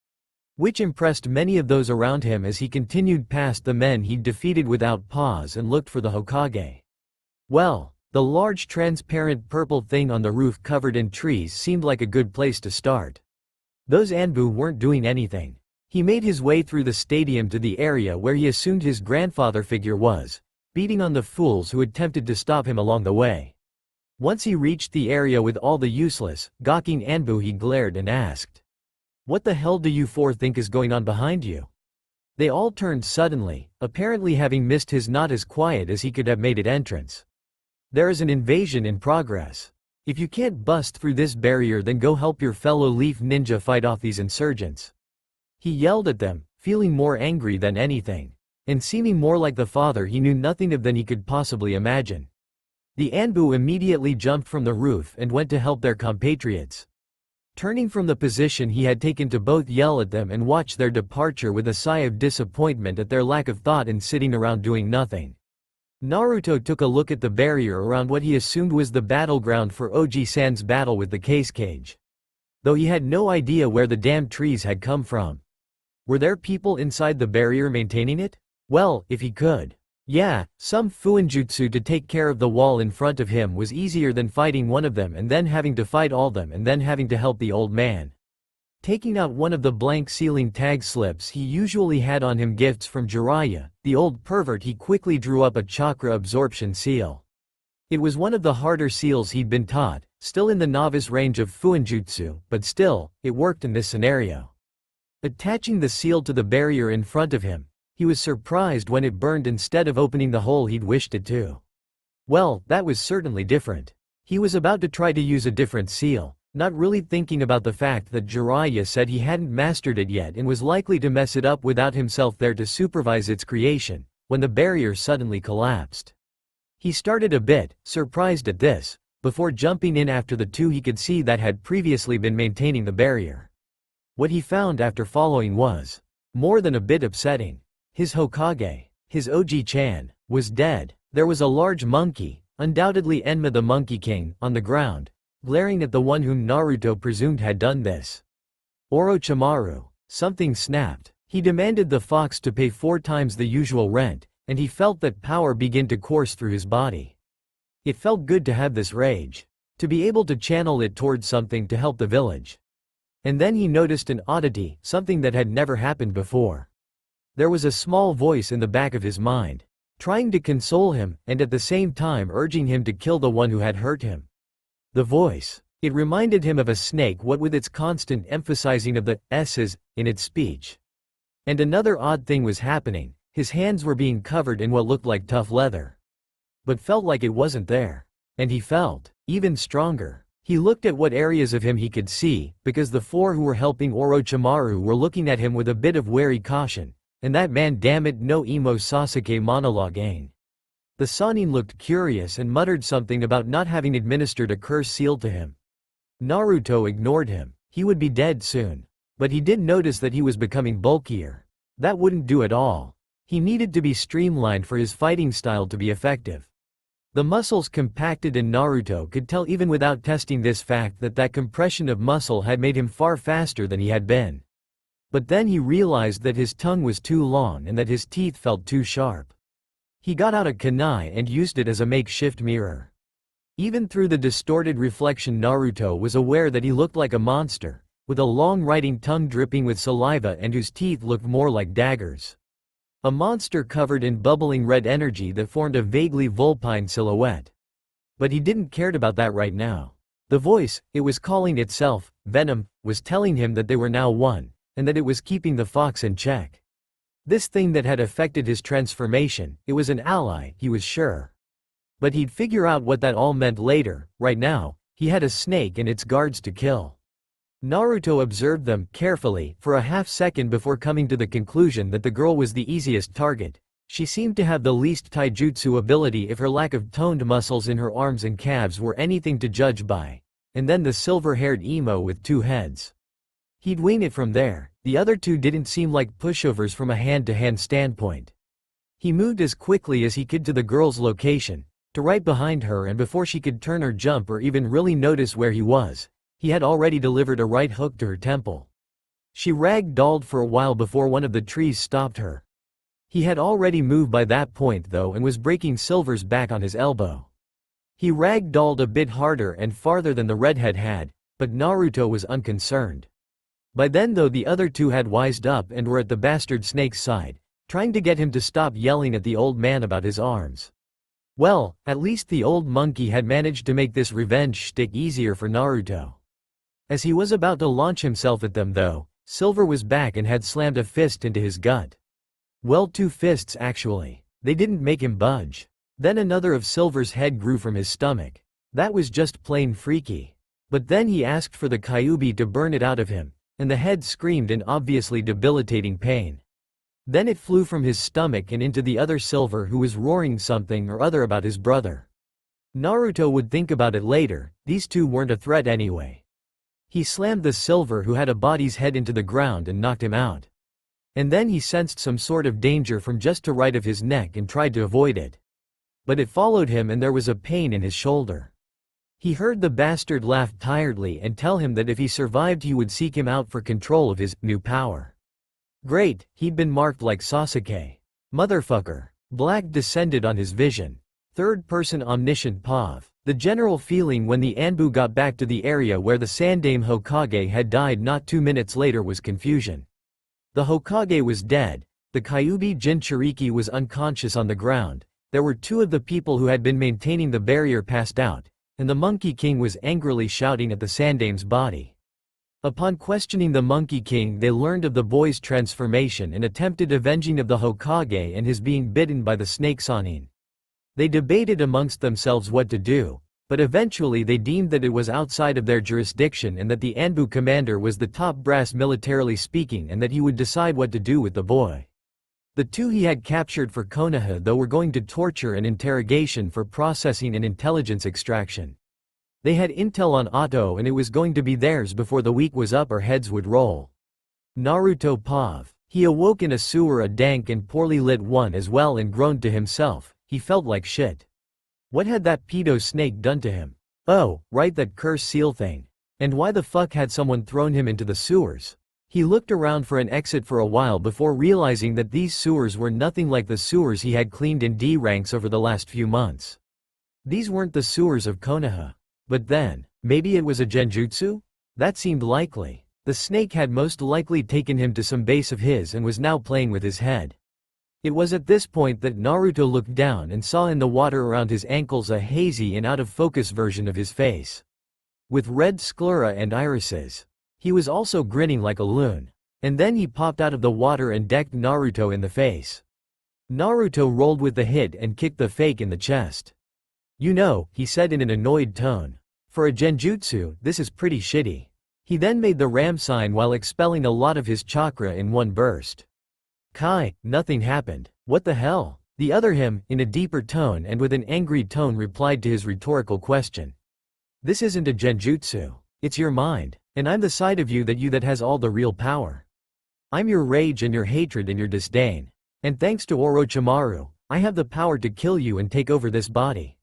Which impressed many of those around him as he continued past the men he'd defeated without pause and looked for the Hokage. Well, the large transparent purple thing on the roof covered in trees seemed like a good place to start. Those Anbu weren't doing anything. He made his way through the stadium to the area where he assumed his grandfather figure was, beating on the fools who attempted to stop him along the way. Once he reached the area with all the useless, gawking Anbu, he glared and asked, "What the hell do you four think is going on behind you?" They all turned suddenly, apparently having missed his not as quiet as he could have made it entrance. "There is an invasion in progress. If you can't bust through this barrier, then go help your fellow Leaf Ninja fight off these insurgents." He yelled at them, feeling more angry than anything, and seeming more like the father he knew nothing of than he could possibly imagine. The Anbu immediately jumped from the roof and went to help their compatriots. Turning from the position he had taken to both yell at them and watch their departure with a sigh of disappointment at their lack of thought and sitting around doing nothing. Naruto took a look at the barrier around what he assumed was the battleground for Oji-san's battle with the case cage. Though he had no idea where the damn trees had come from. Were there people inside the barrier maintaining it? Well, if he could. Yeah, some fuinjutsu to take care of the wall in front of him was easier than fighting one of them and then having to fight all them and then having to help the old man. Taking out one of the blank ceiling tag slips he usually had on him, gifts from Jiraiya, the old pervert, he quickly drew up a chakra absorption seal. It was one of the harder seals he'd been taught, still in the novice range of fuinjutsu, but still, it worked in this scenario. Attaching the seal to the barrier in front of him, he was surprised when it burned instead of opening the hole he'd wished it to. Well, that was certainly different. He was about to try to use a different seal, not really thinking about the fact that Jiraiya said he hadn't mastered it yet and was likely to mess it up without himself there to supervise its creation, when the barrier suddenly collapsed. He started a bit surprised at this, before jumping in after the two he could see that had previously been maintaining the barrier. What he found after following was more than a bit upsetting. His Hokage, his Oji-chan, was dead. There was a large monkey, undoubtedly Enma the Monkey King, on the ground, glaring at the one whom Naruto presumed had done this. Orochimaru. Something snapped. He demanded the fox to pay 4 times the usual rent, and he felt that power begin to course through his body. It felt good to have this rage. To be able to channel it towards something to help the village. And then he noticed an oddity, something that had never happened before. There was a small voice in the back of his mind, trying to console him, and at the same time urging him to kill the one who had hurt him. The voice. It reminded him of a snake, what with its constant emphasizing of the S's in its speech. And another odd thing was happening, his hands were being covered in what looked like tough leather. But felt like it wasn't there. And he felt even stronger. He looked at what areas of him he could see, because the 4 who were helping Orochimaru were looking at him with a bit of wary caution. And that man, damn it, no emo Sasuke monologuing. The Sannin looked curious and muttered something about not having administered a curse seal to him. Naruto ignored him. He would be dead soon. But he did notice that he was becoming bulkier. That wouldn't do at all. He needed to be streamlined for his fighting style to be effective. The muscles compacted, and Naruto could tell even without testing this fact that compression of muscle had made him far faster than he had been. But then he realized that his tongue was too long and that his teeth felt too sharp. He got out a kunai and used it as a makeshift mirror. Even through the distorted reflection, Naruto was aware that he looked like a monster, with a long writing tongue dripping with saliva and whose teeth looked more like daggers. A monster covered in bubbling red energy that formed a vaguely vulpine silhouette. But he didn't care about that right now. The voice, it was calling itself Venom, was telling him that they were now one, and that it was keeping the fox in check. This thing that had affected his transformation, it was an ally, he was sure. But he'd figure out what that all meant later. Right now, he had a snake and its guards to kill. Naruto observed them carefully for a half-second before coming to the conclusion that the girl was the easiest target. She seemed to have the least taijutsu ability if her lack of toned muscles in her arms and calves were anything to judge by. And then the silver-haired emo with 2 heads. He'd wing it from there. The other 2 didn't seem like pushovers from a hand-to-hand standpoint. He moved as quickly as he could to the girl's location, to right behind her, and before she could turn or jump or even really notice where he was, he had already delivered a right hook to her temple. She rag-dolled for a while before one of the trees stopped her. He had already moved by that point though and was breaking Silver's back on his elbow. He rag-dolled a bit harder and farther than the redhead had, but Naruto was unconcerned. By then though the other 2 had wised up and were at the bastard snake's side, trying to get him to stop yelling at the old man about his arms. Well, at least the old monkey had managed to make this revenge shtick easier for Naruto. As he was about to launch himself at them though, Silver was back and had slammed a fist into his gut. Well, 2 fists actually. They didn't make him budge. Then another of Silver's head grew from his stomach. That was just plain freaky. But then he asked for the Kyuubi to burn it out of him, and the head screamed in obviously debilitating pain. Then it flew from his stomach and into the other Silver, who was roaring something or other about his brother. Naruto would think about it later, these 2 weren't a threat anyway. He slammed the Silver who had a body's head into the ground and knocked him out. And then he sensed some sort of danger from just to right of his neck and tried to avoid it. but it followed him and there was a pain in his shoulder. He heard the bastard laugh tiredly and tell him that if he survived he would seek him out for control of his new power. Great, he'd been marked like Sasuke. Motherfucker. Black descended on his vision. Third-person omniscient Pav. The general feeling when the Anbu got back to the area where the Sandaime Hokage had died not 2 minutes later was confusion. The Hokage was dead, the Kyuubi Jinchuriki was unconscious on the ground, there were 2 of the people who had been maintaining the barrier passed out, and the Monkey King was angrily shouting at the Sandaime's body. Upon questioning the Monkey King they learned of the boy's transformation and attempted avenging of the Hokage and his being bitten by the snake Sannin. They debated amongst themselves what to do, but eventually they deemed that it was outside of their jurisdiction and that the Anbu commander was the top brass militarily speaking and that he would decide what to do with the boy. The 2 he had captured for Konoha though were going to torture and interrogation for processing and intelligence extraction. They had intel on Otto and it was going to be theirs before the week was up or heads would roll. Naruto Pav. He awoke in a sewer, a dank and poorly lit one as well, and groaned to himself. He felt like shit. What had that pedo snake done to him? Oh, right, that curse seal thing. And why the fuck had someone thrown him into the sewers? He looked around for an exit for a while before realizing that these sewers were nothing like the sewers he had cleaned in D ranks over the last few months. These weren't the sewers of Konoha. But then, maybe it was a genjutsu? That seemed likely. The snake had most likely taken him to some base of his and was now playing with his head. It was at this point that Naruto looked down and saw in the water around his ankles a hazy and out-of-focus version of his face. With red sclera and irises. He was also grinning like a loon. And then he popped out of the water and decked Naruto in the face. Naruto rolled with the hit and kicked the fake in the chest. You know, he said in an annoyed tone. For a genjutsu, this is pretty shitty. He then made the ram sign while expelling a lot of his chakra in one burst. Kai, nothing happened. What the hell? The other him, in a deeper tone and with an angry tone, replied to his rhetorical question. This isn't a genjutsu. It's your mind. And I'm the side of you that has all the real power. I'm your rage and your hatred and your disdain. And thanks to Orochimaru, I have the power to kill you and take over this body.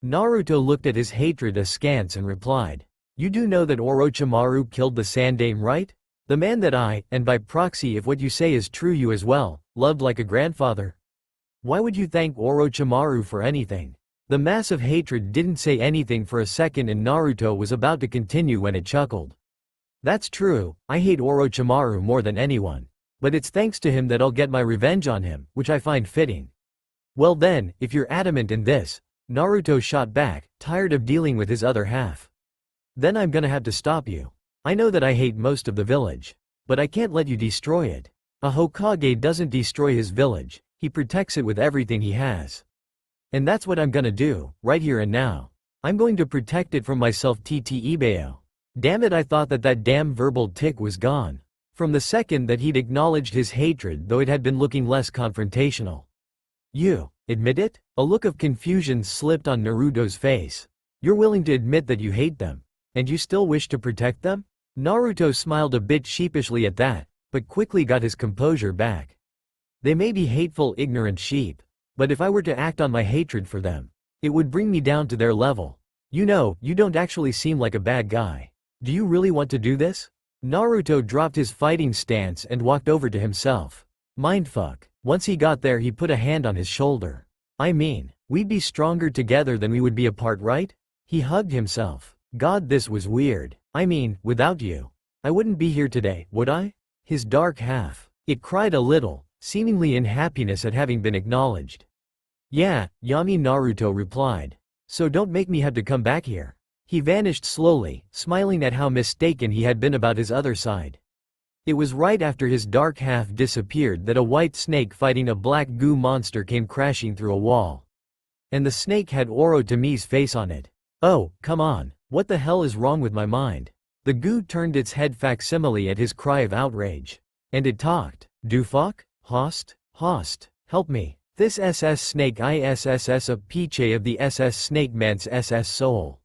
Naruto looked at his hatred askance and replied. You do know that Orochimaru killed the Sandaime, right? The man that I, and by proxy if what you say is true you as well, loved like a grandfather. Why would you thank Orochimaru for anything? The massive hatred didn't say anything for a second and Naruto was about to continue when it chuckled. That's true, I hate Orochimaru more than anyone. But it's thanks to him that I'll get my revenge on him, which I find fitting. Well then, if you're adamant in this, Naruto shot back, tired of dealing with his other half. Then I'm gonna have to stop you. I know that I hate most of the village. But I can't let you destroy it. A Hokage doesn't destroy his village, he protects it with everything he has. And that's what I'm gonna do, right here and now. I'm going to protect it from myself Ibeo. Damn it, I thought that damn verbal tick was gone. From the second that he'd acknowledged his hatred, though it had been looking less confrontational. You admit it? A look of confusion slipped on Naruto's face. You're willing to admit that you hate them? And you still wish to protect them? Naruto smiled a bit sheepishly at that, but quickly got his composure back. They may be hateful, ignorant sheep. But if I were to act on my hatred for them, it would bring me down to their level. You know, you don't actually seem like a bad guy. Do you really want to do this? Naruto dropped his fighting stance and walked over to himself. Mindfuck. Once he got there he put a hand on his shoulder. I mean, we'd be stronger together than we would be apart, right? He hugged himself. God, this was weird. I mean, without you, I wouldn't be here today, would I? His dark half. It cried a little, seemingly in happiness at having been acknowledged. Yeah, Yami, Naruto replied. So don't make me have to come back here. He vanished slowly, smiling at how mistaken he had been about his other side. It was right after his dark half disappeared that a white snake fighting a black goo monster came crashing through a wall. And the snake had Orochimaru's face on it. Oh, come on, what the hell is wrong with my mind? The goo turned its head facsimile at his cry of outrage. And it talked. Do fuck? Host? Help me. This SS snake ISSS a piche of the SS snake man's SS soul.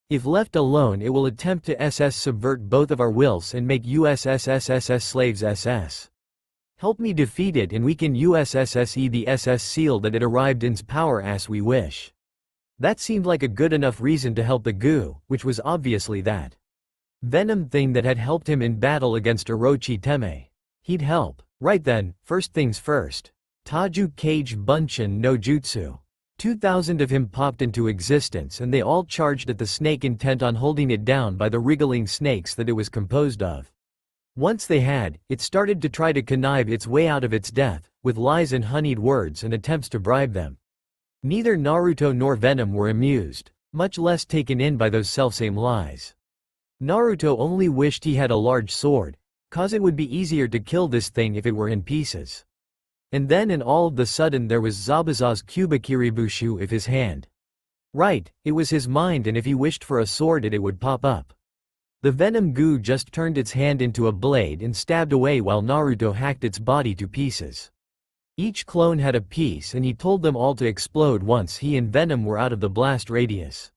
If left alone it will attempt to SS subvert both of our wills and make USSSSS slaves SS. Help me defeat it and we can USSSE the SS seal that it arrived in's power as we wish. That seemed like a good enough reason to help the goo, which was obviously that Venom thing that had helped him in battle against Orochi Teme. He'd help. Right then, first things first. Taju Kage Bunshin no Jutsu. 2,000 of him popped into existence and they all charged at the snake intent on holding it down by the wriggling snakes that it was composed of. Once they had, it started to try to connive its way out of its death, with lies and honeyed words and attempts to bribe them. Neither Naruto nor Venom were amused, much less taken in by those selfsame lies. Naruto only wished he had a large sword, cause it would be easier to kill this thing if it were in pieces. And then and all of the sudden there was Zabuza's Kubikiribushu of his hand. Right, it was his mind and if he wished for a sword it would pop up. The Venom goo just turned its hand into a blade and stabbed away while Naruto hacked its body to pieces. Each clone had a piece and he told them all to explode once he and Venom were out of the blast radius.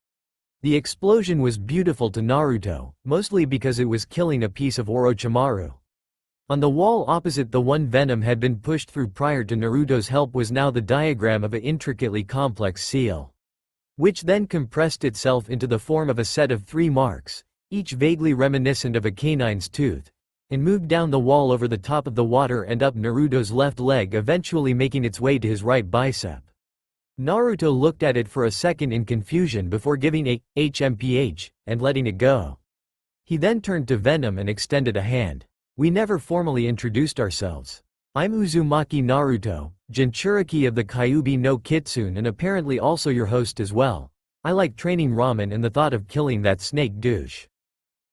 The explosion was beautiful to Naruto, mostly because it was killing a piece of Orochimaru. On the wall opposite the one Venom had been pushed through prior to Naruto's help was now the diagram of an intricately complex seal, which then compressed itself into the form of a set of 3 marks, each vaguely reminiscent of a canine's tooth, and moved down the wall over the top of the water and up Naruto's left leg, eventually making its way to his right bicep. Naruto looked at it for a second in confusion before giving a HMPH and letting it go. He then turned to Venom and extended a hand. We never formally introduced ourselves. I'm Uzumaki Naruto, Jinchuriki of the Kyuubi no Kitsune and apparently also your host as well. I like training ramen and the thought of killing that snake douche.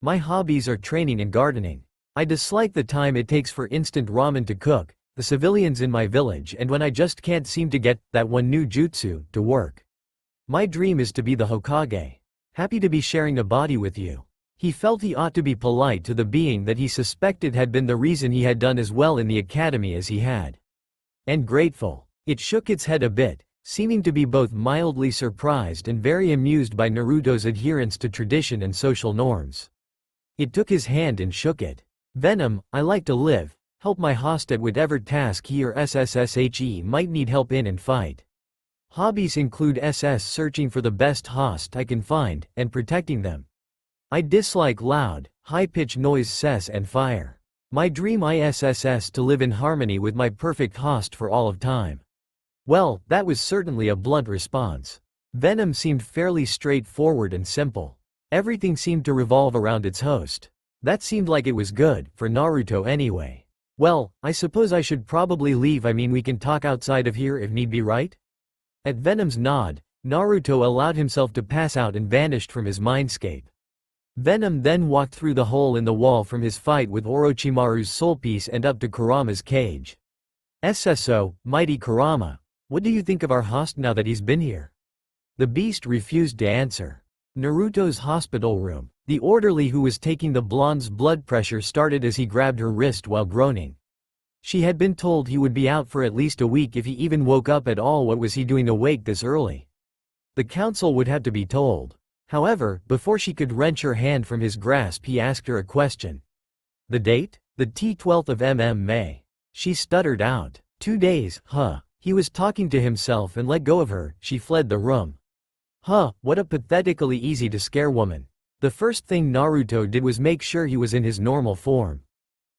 My hobbies are training and gardening. I dislike the time it takes for instant ramen to cook, the civilians in my village and when I just can't seem to get that one new jutsu to work. My dream is to be the Hokage. Happy to be sharing a body with you. He felt he ought to be polite to the being that he suspected had been the reason he had done as well in the academy as he had. And grateful. It shook its head a bit, seeming to be both mildly surprised and very amused by Naruto's adherence to tradition and social norms. It took his hand and shook it. Venom, I like to live, help my host at whatever task he or SSSHE might need help in and fight. Hobbies include SS searching for the best host I can find, and protecting them. I dislike loud, high-pitched noise cess and fire. My dream ISSS to live in harmony with my perfect host for all of time. Well, that was certainly a blunt response. Venom seemed fairly straightforward and simple. Everything seemed to revolve around its host. That seemed like it was good, for Naruto anyway. Well, I suppose I should probably leave. I mean we can talk outside of here if need be, right? At Venom's nod, Naruto allowed himself to pass out and vanished from his mindscape. Venom then walked through the hole in the wall from his fight with Orochimaru's soul piece and up to Kurama's cage. SSO, mighty Kurama, what do you think of our host now that he's been here? The beast refused to answer. Naruto's hospital room. The orderly who was taking the blonde's blood pressure started as he grabbed her wrist while groaning. She had been told he would be out for at least a week if he even woke up at all. What was he doing awake this early? The council would have to be told. However, before she could wrench her hand from his grasp he asked her a question. The date? The T12th of May. She stuttered out. 2 days, huh? He was talking to himself and let go of her. She fled the room. Huh, what a pathetically easy to scare woman. The first thing Naruto did was make sure he was in his normal form.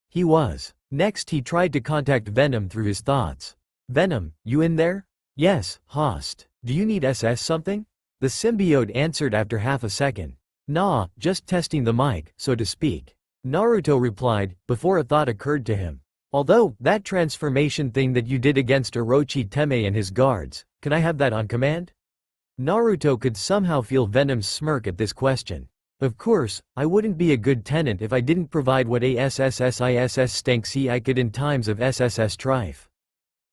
He was. Next he tried to contact Venom through his thoughts. Venom, you in there? Yes, host. Do you need SS something? The symbiote answered after half a second. Nah, just testing the mic, so to speak. Naruto replied, before a thought occurred to him. Although, that transformation thing that you did against Orochi Teme and his guards, can I have that on command? Naruto could somehow feel Venom's smirk at this question. Of course, I wouldn't be a good tenant if I didn't provide what ASSSISS stanksy I could in times of SSS strife.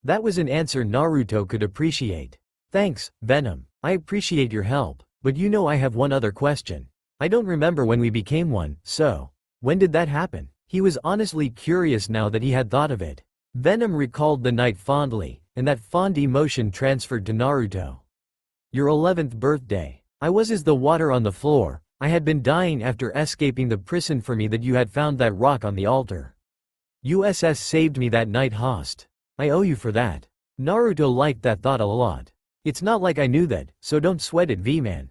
That was an answer Naruto could appreciate. Thanks, Venom. I appreciate your help, but you know I have one other question. I don't remember when we became one, so when did that happen? He was honestly curious now that he had thought of it. Venom recalled the night fondly, and that fond emotion transferred to Naruto. Your 11th birthday. I was as the water on the floor. I had been dying after escaping the prison for me that you had found that rock on the altar. USS saved me that night, host. I owe you for that. Naruto liked that thought a lot. It's not like I knew that, so don't sweat it, V-Man.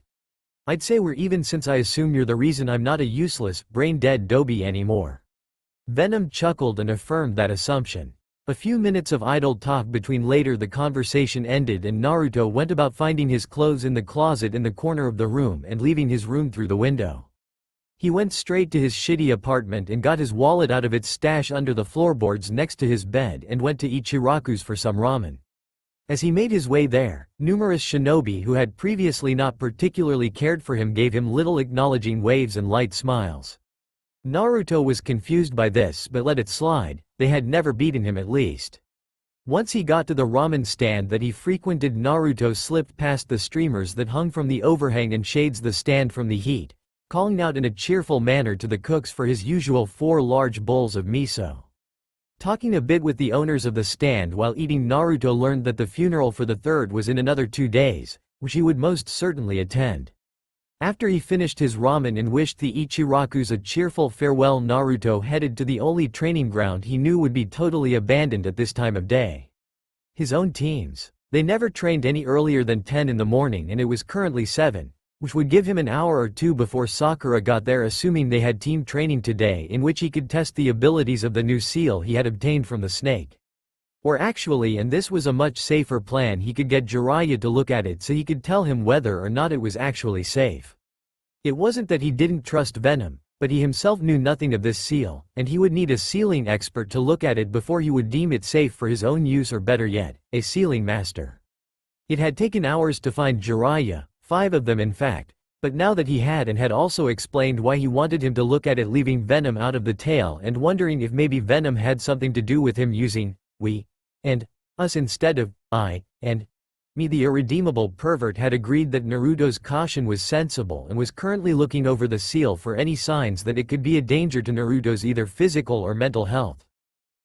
I'd say we're even since I assume you're the reason I'm not a useless, brain-dead doby anymore. Venom chuckled and affirmed that assumption. A few minutes of idle talk between later the conversation ended and Naruto went about finding his clothes in the closet in the corner of the room and leaving his room through the window. He went straight to his shitty apartment and got his wallet out of its stash under the floorboards next to his bed and went to Ichiraku's for some ramen. As he made his way there, numerous shinobi who had previously not particularly cared for him gave him little acknowledging waves and light smiles. Naruto was confused by this but let it slide, they had never beaten him at least. Once he got to the ramen stand that he frequented, Naruto slipped past the streamers that hung from the overhang and shades the stand from the heat, calling out in a cheerful manner to the cooks for his usual 4 large bowls of miso. Talking a bit with the owners of the stand while eating, Naruto learned that the funeral for the third was in another 2 days, which he would most certainly attend. After he finished his ramen and wished the Ichirakus a cheerful farewell, Naruto headed to the only training ground he knew would be totally abandoned at this time of day. His own teams. They never trained any earlier than 10 in the morning and it was currently 7, which would give him an hour or 2 before Sakura got there, assuming they had team training today in which he could test the abilities of the new seal he had obtained from the snake. Or actually, and this was a much safer plan, he could get Jiraiya to look at it so he could tell him whether or not it was actually safe. It wasn't that he didn't trust Venom, but he himself knew nothing of this seal, and he would need a sealing expert to look at it before he would deem it safe for his own use, or better yet, a sealing master. It had taken hours to find Jiraiya, 5 of them in fact, but now that he had and had also explained why he wanted him to look at it, leaving Venom out of the tale and wondering if maybe Venom had something to do with him using we and us instead of I and me. The irredeemable pervert had agreed that Naruto's caution was sensible and was currently looking over the seal for any signs that it could be a danger to Naruto's either physical or mental health.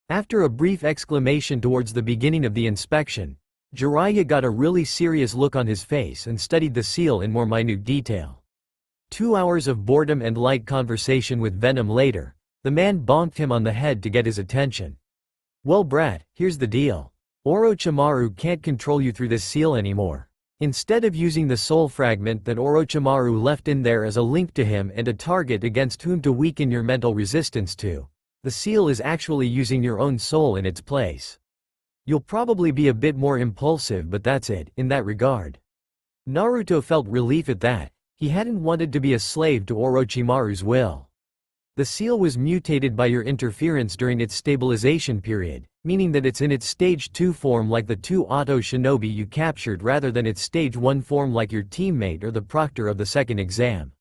After a brief exclamation towards the beginning of the inspection, Jiraiya got a really serious look on his face and studied the seal in more minute detail. 2 hours of boredom and light conversation with Venom later, the man bonked him on the head to get his attention. Well, brat, here's the deal. Orochimaru can't control you through this seal anymore. Instead of using the soul fragment that Orochimaru left in there as a link to him and a target against whom to weaken your mental resistance to, the seal is actually using your own soul in its place. You'll probably be a bit more impulsive, but that's it, in that regard. Naruto felt relief at that. He hadn't wanted to be a slave to Orochimaru's will. The seal was mutated by your interference during its stabilization period, meaning that it's in its stage 2 form like the 2 auto shinobi you captured rather than its stage 1 form like your teammate or the proctor of the second exam.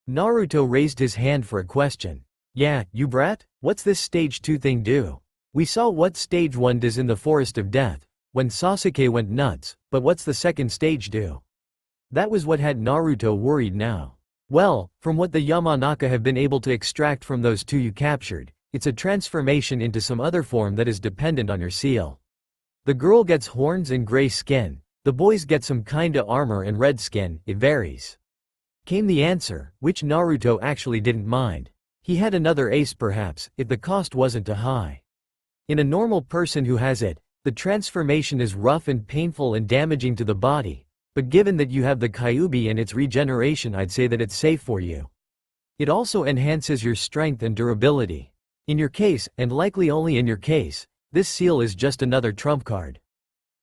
Naruto raised his hand for a question. Yeah, you brat? What's this stage 2 thing do? We saw what stage 1 does in the Forest of Death, when Sasuke went nuts, but what's the second stage do? That was what had Naruto worried now. Well, from what the Yamanaka have been able to extract from those 2 you captured, it's a transformation into some other form that is dependent on your seal. The girl gets horns and gray skin, the boys get some kinda armor and red skin, it varies. Came the answer, which Naruto actually didn't mind. He had another ace perhaps, if the cost wasn't too high. In a normal person who has it, the transformation is rough and painful and damaging to the body. But given that you have the Kyuubi and its regeneration, I'd say that it's safe for you. It also enhances your strength and durability. In your case, and likely only in your case, this seal is just another trump card.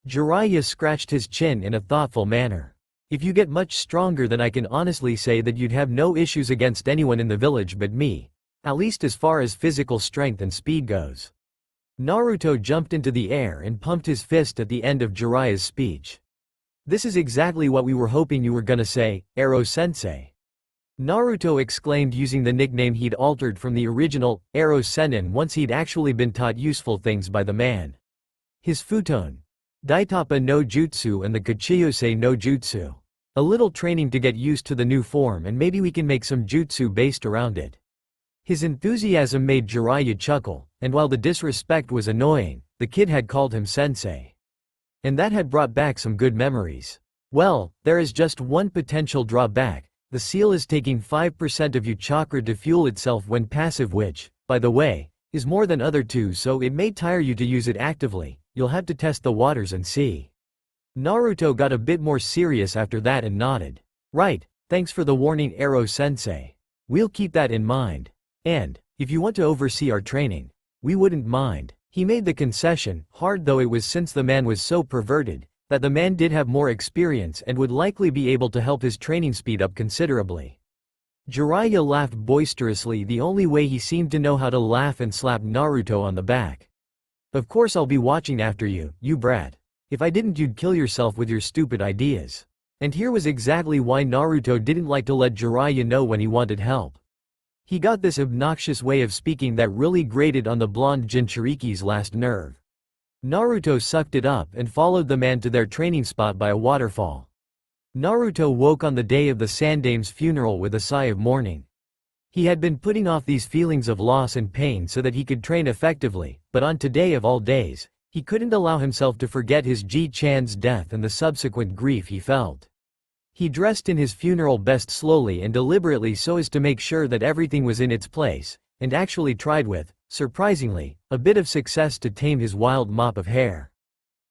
Jiraiya scratched his chin in a thoughtful manner. If you get much stronger, then I can honestly say that you'd have no issues against anyone in the village but me, at least as far as physical strength and speed goes. Naruto jumped into the air and pumped his fist at the end of Jiraiya's speech. This is exactly what we were hoping you were gonna say, Ero-sensei. Naruto exclaimed, using the nickname he'd altered from the original, Ero-sennin, once he'd actually been taught useful things by the man. His futon, Daitapa no Jutsu and the Kachiyose no Jutsu. A little training to get used to the new form and maybe we can make some jutsu based around it. His enthusiasm made Jiraiya chuckle, and while the disrespect was annoying, the kid had called him sensei. And that had brought back some good memories. Well, there is just one potential drawback. The seal is taking 5% of your chakra to fuel itself when passive, which, by the way, is more than other two, so it may tire you to use it actively. You'll have to test the waters and see. Naruto got a bit more serious after that and nodded. Right, thanks for the warning, Ero-sensei. We'll keep that in mind. And, if you want to oversee our training, we wouldn't mind. He made the concession, hard though it was since the man was so perverted, that the man did have more experience and would likely be able to help his training speed up considerably. Jiraiya laughed boisterously, the only way he seemed to know how to laugh, and slapped Naruto on the back. Of course I'll be watching after you, you brat. If I didn't, you'd kill yourself with your stupid ideas. And here was exactly why Naruto didn't like to let Jiraiya know when he wanted help. He got this obnoxious way of speaking that really grated on the blonde Jinchuriki's last nerve. Naruto sucked it up and followed the man to their training spot by a waterfall. Naruto woke on the day of the Sandame's funeral with a sigh of mourning. He had been putting off these feelings of loss and pain so that he could train effectively, but on today of all days, he couldn't allow himself to forget his Ji-chan's death and the subsequent grief he felt. He dressed in his funeral best slowly and deliberately so as to make sure that everything was in its place, and actually tried with, surprisingly, a bit of success to tame his wild mop of hair.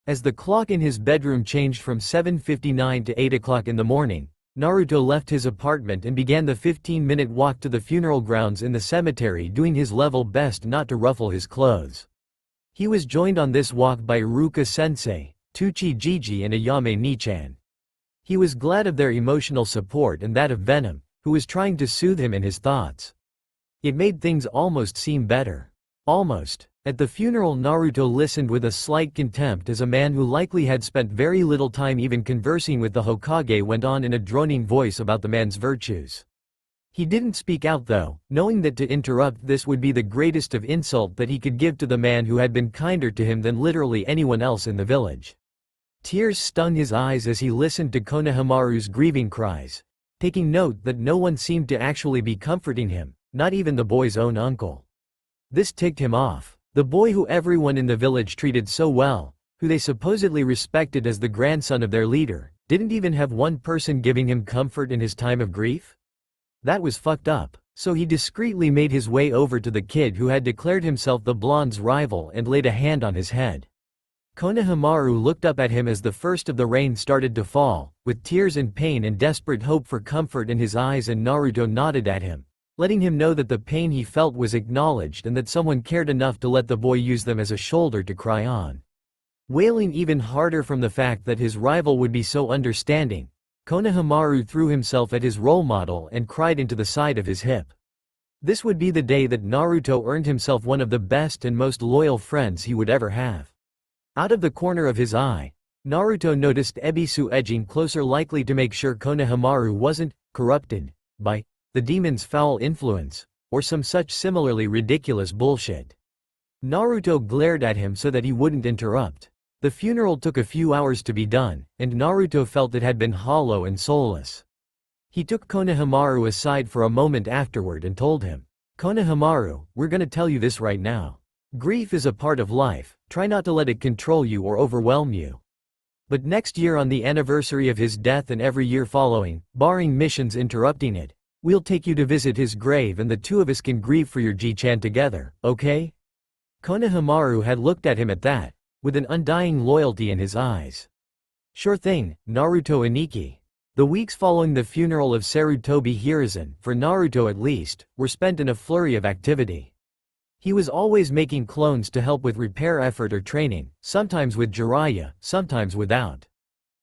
As the clock in his bedroom changed from 7:59 to 8 o'clock in the morning, Naruto left his apartment and began the 15-minute walk to the funeral grounds in the cemetery, doing his level best not to ruffle his clothes. He was joined on this walk by Iruka-sensei, Tuchi Gigi and Ayame Nichan. He was glad of their emotional support and that of Venom, who was trying to soothe him in his thoughts. It made things almost seem better. Almost. At the funeral, Naruto listened with a slight contempt as a man who likely had spent very little time even conversing with the Hokage went on in a droning voice about the man's virtues. He didn't speak out though, knowing that to interrupt this would be the greatest of insult that he could give to the man who had been kinder to him than literally anyone else in the village. Tears stung his eyes as he listened to Konohamaru's grieving cries, taking note that no one seemed to actually be comforting him, not even the boy's own uncle. This ticked him off. The boy who everyone in the village treated so well, who they supposedly respected as the grandson of their leader, didn't even have one person giving him comfort in his time of grief? That was fucked up. So he discreetly made his way over to the kid who had declared himself the blonde's rival and laid a hand on his head. Konohamaru looked up at him as the first of the rain started to fall, with tears and pain and desperate hope for comfort in his eyes, and Naruto nodded at him, letting him know that the pain he felt was acknowledged and that someone cared enough to let the boy use them as a shoulder to cry on. Wailing even harder from the fact that his rival would be so understanding, Konohamaru threw himself at his role model and cried into the side of his hip. This would be the day that Naruto earned himself one of the best and most loyal friends he would ever have. Out of the corner of his eye, Naruto noticed Ebisu edging closer, likely to make sure Konohamaru wasn't corrupted by the demon's foul influence, or some such similarly ridiculous bullshit. Naruto glared at him so that he wouldn't interrupt. The funeral took a few hours to be done, and Naruto felt it had been hollow and soulless. He took Konohamaru aside for a moment afterward and told him, "Konohamaru, we're gonna tell you this right now. Grief is a part of life, try not to let it control you or overwhelm you. But next year, on the anniversary of his death and every year following, barring missions interrupting it, we'll take you to visit his grave and the two of us can grieve for your Ji-chan together, okay?" Konohamaru had looked at him at that, with an undying loyalty in his eyes. "Sure thing, Naruto Aniki." The weeks following the funeral of Sarutobi Hiruzen, for Naruto at least, were spent in a flurry of activity. He was always making clones to help with repair effort or training, sometimes with Jiraiya, sometimes without.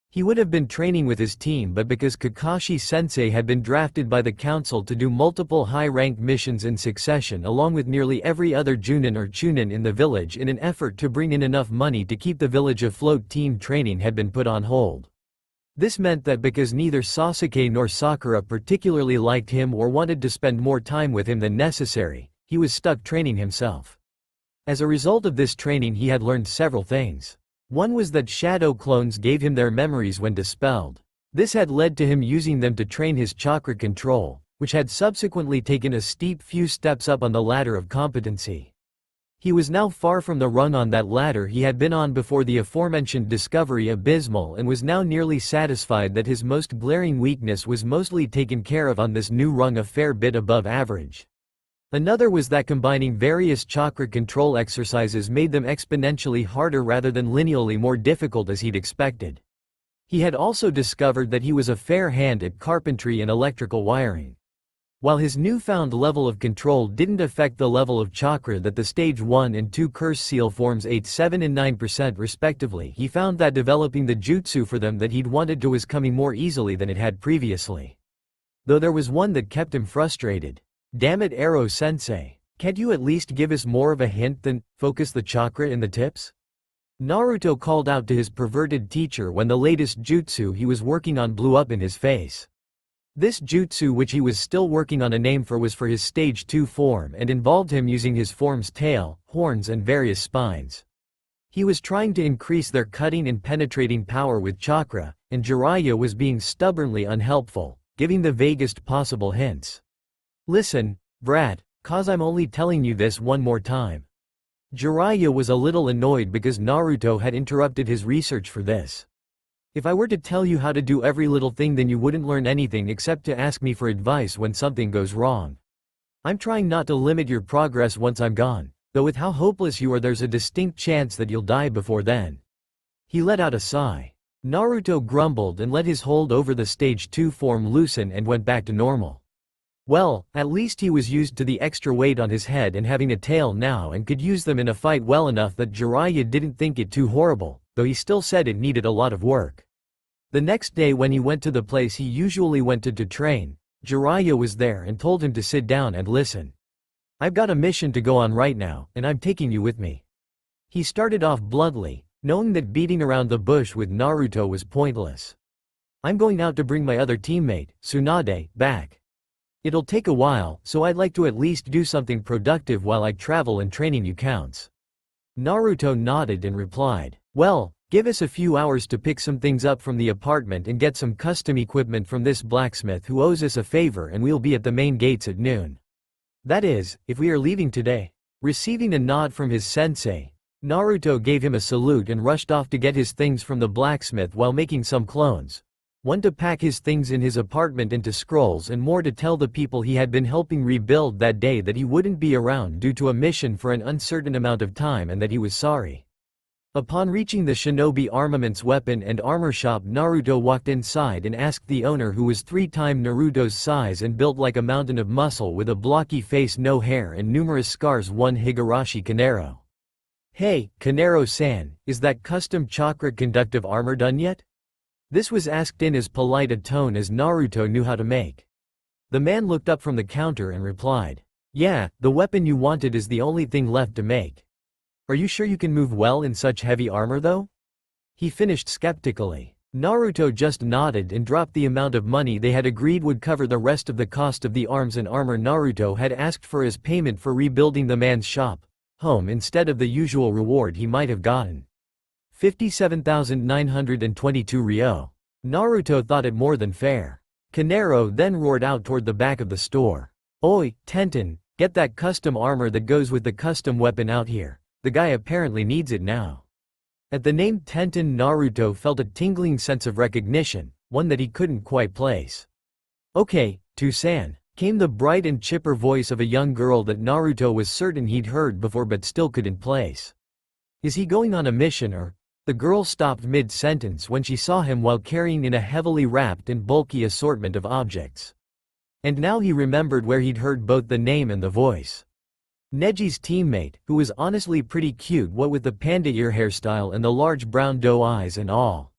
He would have been training with his team, but because Kakashi-sensei had been drafted by the council to do multiple high-rank missions in succession along with nearly every other Junin or Chunin in the village in an effort to bring in enough money to keep the village afloat, team training had been put on hold. This meant that because neither Sasuke nor Sakura particularly liked him or wanted to spend more time with him than necessary, he was stuck training himself. As a result of this training, he had learned several things. One was that shadow clones gave him their memories when dispelled. This had led to him using them to train his chakra control, which had subsequently taken a steep few steps up on the ladder of competency. He was now far from the rung on that ladder he had been on before the aforementioned discovery abysmal, and was now nearly satisfied that his most glaring weakness was mostly taken care of on this new rung a fair bit above average. Another was that combining various chakra control exercises made them exponentially harder rather than linearly more difficult as he'd expected. He had also discovered that he was a fair hand at carpentry and electrical wiring. While his newfound level of control didn't affect the level of chakra that the stage 1 and 2 curse seal forms 8, 7 and 9% respectively, he found that developing the jutsu for them that he'd wanted to was coming more easily than it had previously. Though there was one that kept him frustrated. Damn it, Arrow-sensei. Can't you at least give us more of a hint than focus the chakra in the tips? Naruto called out to his perverted teacher when the latest jutsu he was working on blew up in his face. This jutsu, which he was still working on a name for, was for his stage 2 form and involved him using his form's tail, horns and various spines. He was trying to increase their cutting and penetrating power with chakra, and Jiraiya was being stubbornly unhelpful, giving the vaguest possible hints. Listen, brat, cause I'm only telling you this one more time. Jiraiya was a little annoyed because Naruto had interrupted his research for this. If I were to tell you how to do every little thing, then you wouldn't learn anything except to ask me for advice when something goes wrong. I'm trying not to limit your progress once I'm gone, though with how hopeless you are there's a distinct chance that you'll die before then. He let out a sigh. Naruto grumbled and let his hold over the stage 2 form loosen and went back to normal. Well, at least he was used to the extra weight on his head and having a tail now and could use them in a fight well enough that Jiraiya didn't think it too horrible, though he still said it needed a lot of work. The next day when he went to the place he usually went to train, Jiraiya was there and told him to sit down and listen. I've got a mission to go on right now, and I'm taking you with me. He started off bluntly, knowing that beating around the bush with Naruto was pointless. I'm going out to bring my other teammate, Tsunade, back. It'll take a while, so I'd like to at least do something productive while I travel, and training you counts. Naruto nodded and replied, well, give us a few hours to pick some things up from the apartment and get some custom equipment from this blacksmith who owes us a favor, and we'll be at the main gates at noon. That is, if we are leaving today. Receiving a nod from his sensei, Naruto gave him a salute and rushed off to get his things from the blacksmith while making some clones. One to pack his things in his apartment into scrolls, and more to tell the people he had been helping rebuild that day that he wouldn't be around due to a mission for an uncertain amount of time and that he was sorry. Upon reaching the shinobi armaments weapon and armor shop, Naruto walked inside and asked the owner, who was 3 times Naruto's size and built like a mountain of muscle with a blocky face, no hair and numerous scars, one Higurashi Kanero. Hey, Kanero-san, is that custom chakra conductive armor done yet? This was asked in as polite a tone as Naruto knew how to make. The man looked up from the counter and replied, yeah, the weapon you wanted is the only thing left to make. Are you sure you can move well in such heavy armor though? He finished skeptically. Naruto just nodded and dropped the amount of money they had agreed would cover the rest of the cost of the arms and armor Naruto had asked for as payment for rebuilding the man's shop, home, instead of the usual reward he might have gotten. 57,922 ryo. Naruto thought it more than fair. Kanero then roared out toward the back of the store. Oi, Tenten, get that custom armor that goes with the custom weapon out here. The guy apparently needs it now. At the name Tenten, Naruto felt a tingling sense of recognition, one that he couldn't quite place. Okay, Kutasan, came the bright and chipper voice of a young girl that Naruto was certain he'd heard before but still couldn't place. Is he going on a mission or? The girl stopped mid-sentence when she saw him while carrying in a heavily wrapped and bulky assortment of objects. And now he remembered where he'd heard both the name and the voice. Neji's teammate, who was honestly pretty cute, what with the panda ear hairstyle and the large brown doe eyes and all.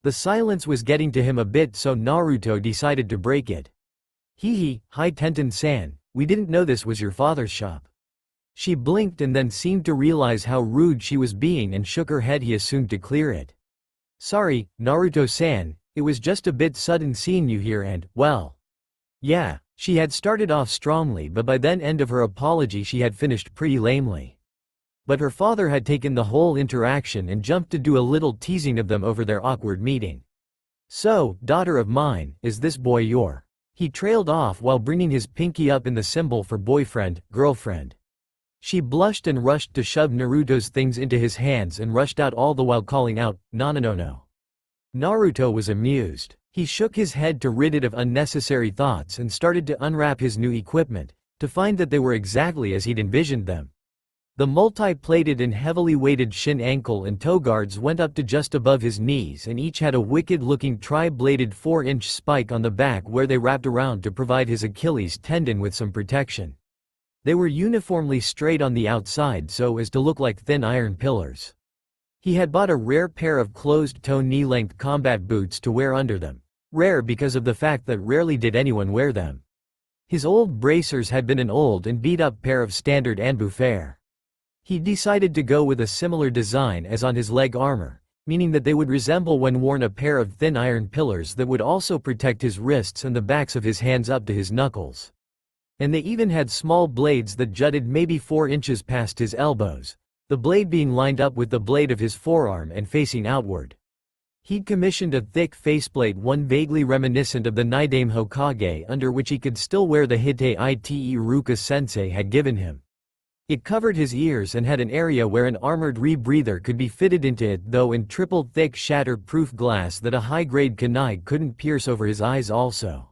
The silence was getting to him a bit, so Naruto decided to break it. Hee, hi Tenten-san, we didn't know this was your father's shop. She blinked and then seemed to realize how rude she was being and shook her head. He assumed to clear it. Sorry, Naruto-san, it was just a bit sudden seeing you here and, well. Yeah, she had started off strongly, but by then end of her apology she had finished pretty lamely. But her father had taken the whole interaction and jumped to do a little teasing of them over their awkward meeting. So, daughter of mine, is this boy your? He trailed off while bringing his pinky up in the symbol for boyfriend, girlfriend. She blushed and rushed to shove Naruto's things into his hands and rushed out, all the while calling out, no. Naruto was amused. He shook his head to rid it of unnecessary thoughts and started to unwrap his new equipment, to find that they were exactly as he'd envisioned them. The multi-plated and heavily weighted shin, ankle and toe guards went up to just above his knees, and each had a wicked-looking tri-bladed 4-inch spike on the back where they wrapped around to provide his Achilles tendon with some protection. They were uniformly straight on the outside so as to look like thin iron pillars. He had bought a rare pair of closed-toe knee-length combat boots to wear under them. Rare because of the fact that rarely did anyone wear them. His old bracers had been an old and beat-up pair of standard Anbu fare. He decided to go with a similar design as on his leg armor, meaning that they would resemble when worn a pair of thin iron pillars that would also protect his wrists and the backs of his hands up to his knuckles. And they even had small blades that jutted maybe 4 inches past his elbows, the blade being lined up with the blade of his forearm and facing outward. He'd commissioned a thick faceplate, one vaguely reminiscent of the Nidaime Hokage, under which he could still wear the Hite Ite Iruka sensei had given him. It covered his ears and had an area where an armored rebreather could be fitted into it, though in triple thick shatter-proof glass that a high-grade kunai couldn't pierce over his eyes also.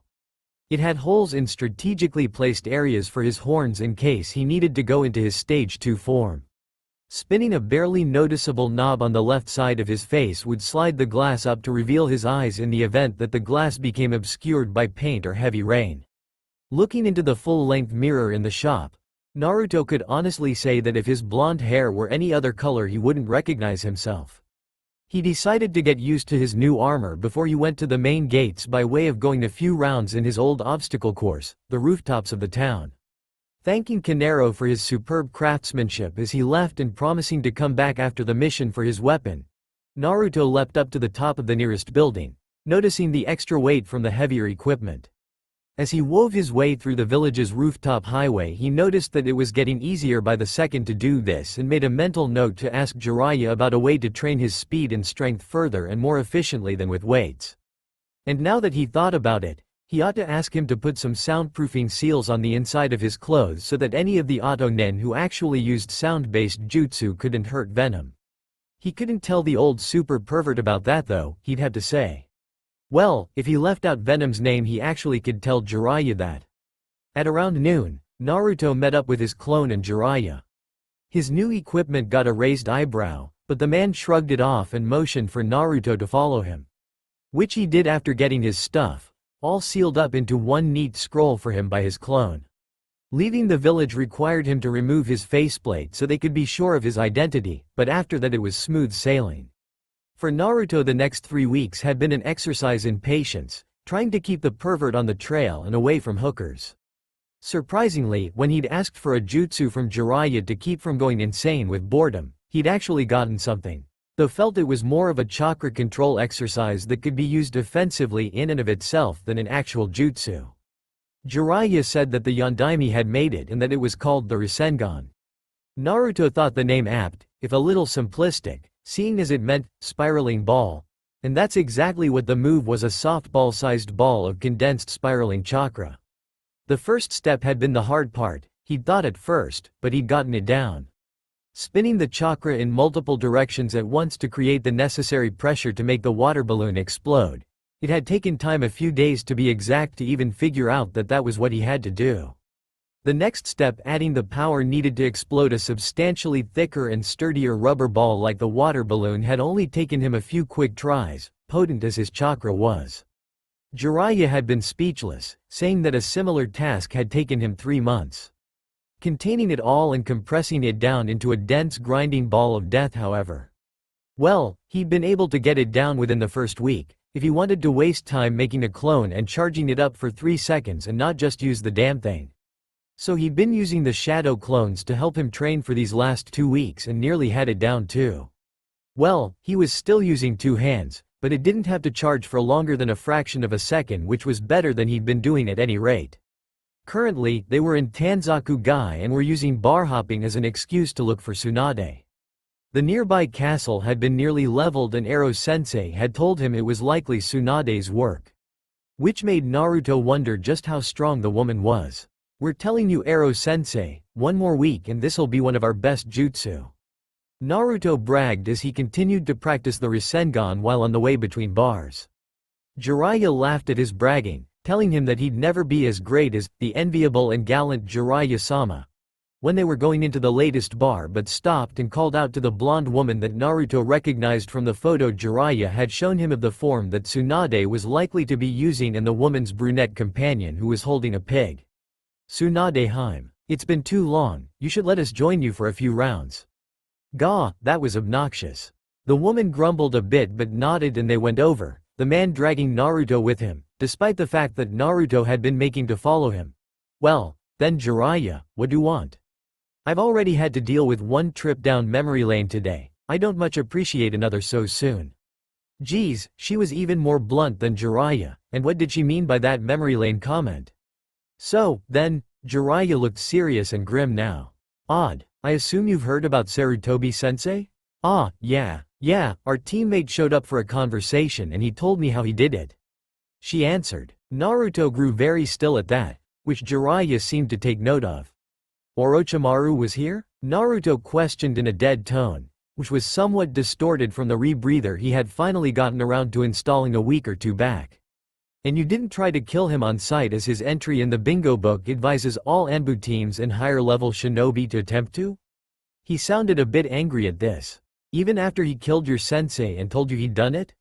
It had holes in strategically placed areas for his horns in case he needed to go into his stage 2 form. Spinning a barely noticeable knob on the left side of his face would slide the glass up to reveal his eyes in the event that the glass became obscured by paint or heavy rain. Looking into the full-length mirror in the shop, Naruto could honestly say that if his blonde hair were any other color he wouldn't recognize himself. He decided to get used to his new armor before he went to the main gates by way of going a few rounds in his old obstacle course, the rooftops of the town. Thanking Kanero for his superb craftsmanship as he left and promising to come back after the mission for his weapon, Naruto leapt up to the top of the nearest building, noticing the extra weight from the heavier equipment. As he wove his way through the village's rooftop highway, he noticed that it was getting easier by the second to do this and made a mental note to ask Jiraiya about a way to train his speed and strength further and more efficiently than with weights. And now that he thought about it, he ought to ask him to put some soundproofing seals on the inside of his clothes so that any of the Oto-nen who actually used sound-based jutsu couldn't hurt Venom. He couldn't tell the old super pervert about that though, he'd have to say. Well, if he left out Venom's name he actually could tell Jiraiya that. At around noon, Naruto met up with his clone and Jiraiya. His new equipment got a raised eyebrow, but the man shrugged it off and motioned for Naruto to follow him. Which he did after getting his stuff, all sealed up into one neat scroll for him by his clone. Leaving the village required him to remove his faceplate so they could be sure of his identity, but after that it was smooth sailing. For Naruto the next 3 weeks had been an exercise in patience, trying to keep the pervert on the trail and away from hookers. Surprisingly, when he'd asked for a jutsu from Jiraiya to keep from going insane with boredom, he'd actually gotten something, though felt it was more of a chakra control exercise that could be used offensively in and of itself than an actual jutsu. Jiraiya said that the Yondaime had made it and that it was called the Rasengan. Naruto thought the name apt, if a little simplistic, seeing as it meant spiraling ball, and that's exactly what the move was, a softball-sized ball of condensed spiraling chakra. The first step had been the hard part, he'd thought at first, but he'd gotten it down. Spinning the chakra in multiple directions at once to create the necessary pressure to make the water balloon explode. It had taken time, a few days to be exact, to even figure out that that was what he had to do. The next step, adding the power needed to explode a substantially thicker and sturdier rubber ball like the water balloon, had only taken him a few quick tries, potent as his chakra was. Jiraiya had been speechless, saying that a similar task had taken him 3 months. Containing it all and compressing it down into a dense grinding ball of death, however. Well, he'd been able to get it down within the first week, if he wanted to waste time making a clone and charging it up for 3 seconds and not just use the damn thing. So he'd been using the shadow clones to help him train for these last 2 weeks and nearly had it down too. Well, he was still using 2 hands, but it didn't have to charge for longer than a fraction of a second, which was better than he'd been doing at any rate. Currently, they were in Tanzaku-gai and were using bar hopping as an excuse to look for Tsunade. The nearby castle had been nearly leveled and Ero-sensei had told him it was likely Tsunade's work. Which made Naruto wonder just how strong the woman was. "We're telling you, Ero-sensei, 1 more week and this'll be one of our best jutsu," Naruto bragged as he continued to practice the Rasengan while on the way between bars. Jiraiya laughed at his bragging, telling him that he'd never be as great as the enviable and gallant Jiraiya-sama. When they were going into the latest bar but stopped and called out to the blonde woman that Naruto recognized from the photo Jiraiya had shown him of the form that Tsunade was likely to be using and the woman's brunette companion who was holding a pig. Tsunade-hime. It's been too long, you should let us join you for a few rounds. Gah, that was obnoxious. The woman grumbled a bit but nodded and they went over, the man dragging Naruto with him, despite the fact that Naruto had been making to follow him. Well, then Jiraiya, what do you want? I've already had to deal with one trip down memory lane today, I don't much appreciate another so soon. Geez, she was even more blunt than Jiraiya, and what did she mean by that memory lane comment? So, then, Jiraiya looked serious and grim now. Odd, I assume you've heard about Sarutobi-sensei? Ah, yeah, our teammate showed up for a conversation and he told me how he did it. She answered. Naruto grew very still at that, which Jiraiya seemed to take note of. Orochimaru was here? Naruto questioned in a dead tone, which was somewhat distorted from the rebreather he had finally gotten around to installing a week or two back. And you didn't try to kill him on sight as his entry in the bingo book advises all Anbu teams and higher-level shinobi to attempt to? He sounded a bit angry at this. Even after he killed your sensei and told you he'd done it?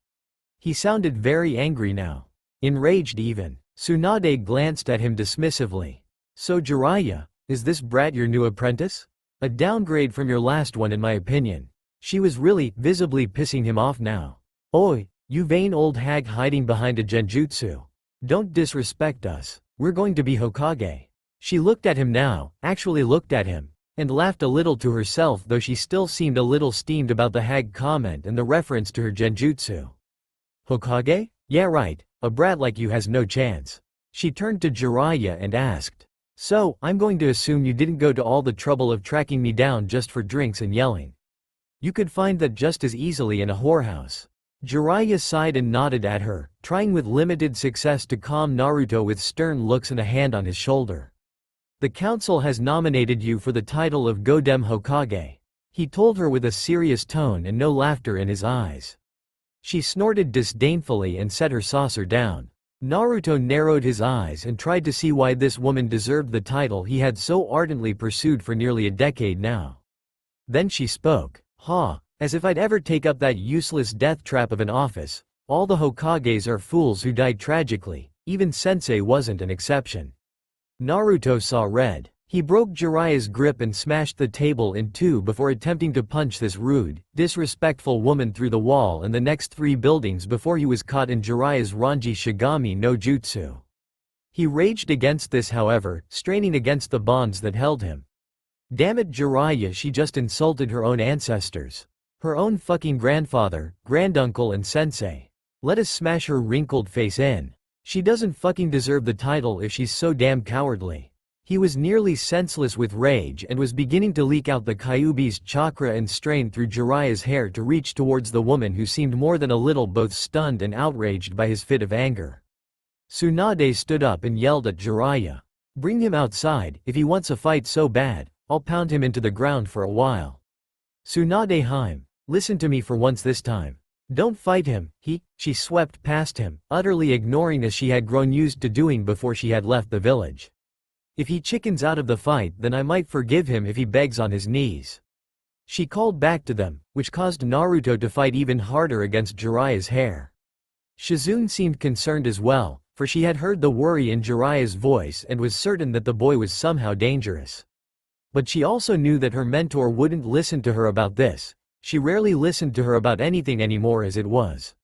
He sounded very angry now. Enraged even. Tsunade glanced at him dismissively. So Jiraiya, is this brat your new apprentice? A downgrade from your last one in my opinion. She was really, visibly pissing him off now. Oi, you vain old hag hiding behind a genjutsu. Don't disrespect us, we're going to be Hokage. She looked at him now, actually looked at him, and laughed a little to herself though she still seemed a little steamed about the hag comment and the reference to her genjutsu. Hokage? Yeah right, a brat like you has no chance. She turned to Jiraiya and asked. So, I'm going to assume you didn't go to all the trouble of tracking me down just for drinks and yelling. You could find that just as easily in a whorehouse. Jiraiya sighed and nodded at her, trying with limited success to calm Naruto with stern looks and a hand on his shoulder. The council has nominated you for the title of Godem Hokage. He told her with a serious tone and no laughter in his eyes. She snorted disdainfully and set her saucer down. Naruto narrowed his eyes and tried to see why this woman deserved the title he had so ardently pursued for nearly a decade now. Then she spoke. As if I'd ever take up that useless death trap of an office. All the Hokages are fools who died tragically, even Sensei wasn't an exception. Naruto saw red. He broke Jiraiya's grip and smashed the table in two before attempting to punch this rude, disrespectful woman through the wall and the next 3 buildings before he was caught in Jiraiya's Ranji Shigami no Jutsu. He raged against this however, straining against the bonds that held him. Damn it Jiraiya, she just insulted her own ancestors. Her own fucking grandfather, granduncle and sensei. Let us smash her wrinkled face in. She doesn't fucking deserve the title if she's so damn cowardly. He was nearly senseless with rage and was beginning to leak out the Kyuubi's chakra and strain through Jiraiya's hair to reach towards the woman who seemed more than a little both stunned and outraged by his fit of anger. Tsunade stood up and yelled at Jiraiya. Bring him outside, if he wants a fight so bad, I'll pound him into the ground for a while. Tsunade-hime, listen to me for once this time. Don't fight him, she swept past him, utterly ignoring as she had grown used to doing before she had left the village. If he chickens out of the fight then I might forgive him if he begs on his knees. She called back to them, which caused Naruto to fight even harder against Jiraiya's hair. Shizune seemed concerned as well, for she had heard the worry in Jiraiya's voice and was certain that the boy was somehow dangerous. But she also knew that her mentor wouldn't listen to her about this. She rarely listened to her about anything anymore as it was.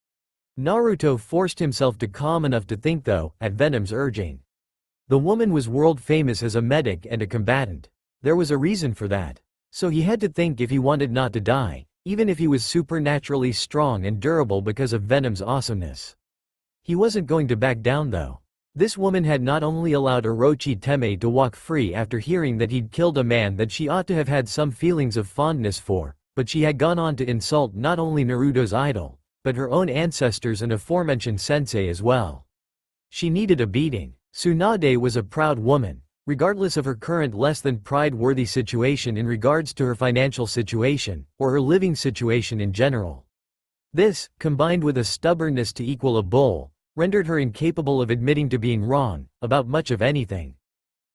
Naruto forced himself to calm enough to think though, at Venom's urging. The woman was world famous as a medic and a combatant. There was a reason for that. So he had to think if he wanted not to die, even if he was supernaturally strong and durable because of Venom's awesomeness. He wasn't going to back down though. This woman had not only allowed Orochi Teme to walk free after hearing that he'd killed a man that she ought to have had some feelings of fondness for, but she had gone on to insult not only Naruto's idol, but her own ancestors and aforementioned sensei as well. She needed a beating. Tsunade was a proud woman, regardless of her current less than pride-worthy situation in regards to her financial situation, or her living situation in general. This, combined with a stubbornness to equal a bull, rendered her incapable of admitting to being wrong about much of anything.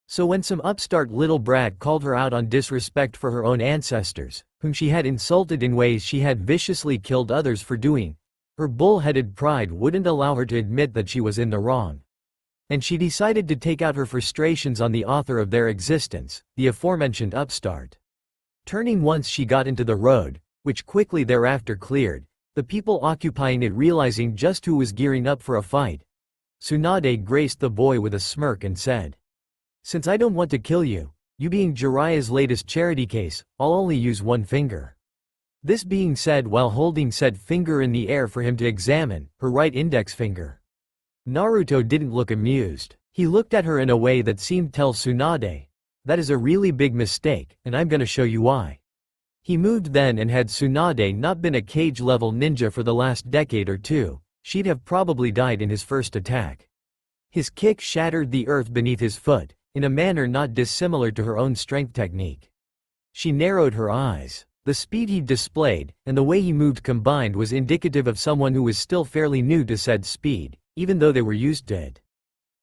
So when some upstart little brat called her out on disrespect for her own ancestors, whom she had insulted in ways she had viciously killed others for doing, her bull-headed pride wouldn't allow her to admit that she was in the wrong. And she decided to take out her frustrations on the author of their existence, the aforementioned upstart. Turning once she got into the road, which quickly thereafter cleared, the people occupying it realizing just who was gearing up for a fight, Tsunade graced the boy with a smirk and said, "Since I don't want to kill you, you being Jiraiya's latest charity case, I'll only use one finger." This being said while holding said finger in the air for him to examine, her right index finger. Naruto didn't look amused. He looked at her in a way that seemed tell Tsunade, "That is a really big mistake, and I'm gonna show you why." He moved then, and had Tsunade not been a cage-level ninja for the last decade or two, she'd have probably died in his first attack. His kick shattered the earth beneath his foot, in a manner not dissimilar to her own strength technique. She narrowed her eyes. The speed he displayed, and the way he moved combined was indicative of someone who was still fairly new to said speed, even though they were used to it.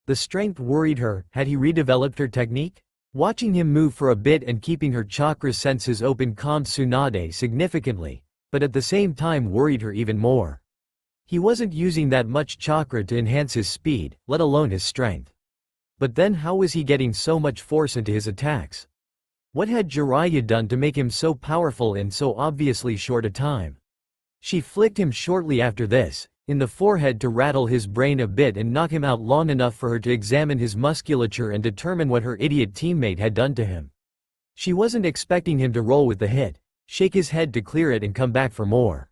The strength worried her. Had he redeveloped her technique? Watching him move for a bit and keeping her chakra senses open calmed Tsunade significantly, but at the same time worried her even more. He wasn't using that much chakra to enhance his speed, let alone his strength. But then how was he getting so much force into his attacks? What had Jiraiya done to make him so powerful in so obviously short a time? She flicked him shortly after this, in the forehead to rattle his brain a bit and knock him out long enough for her to examine his musculature and determine what her idiot teammate had done to him. She wasn't expecting him to roll with the hit, shake his head to clear it and come back for more.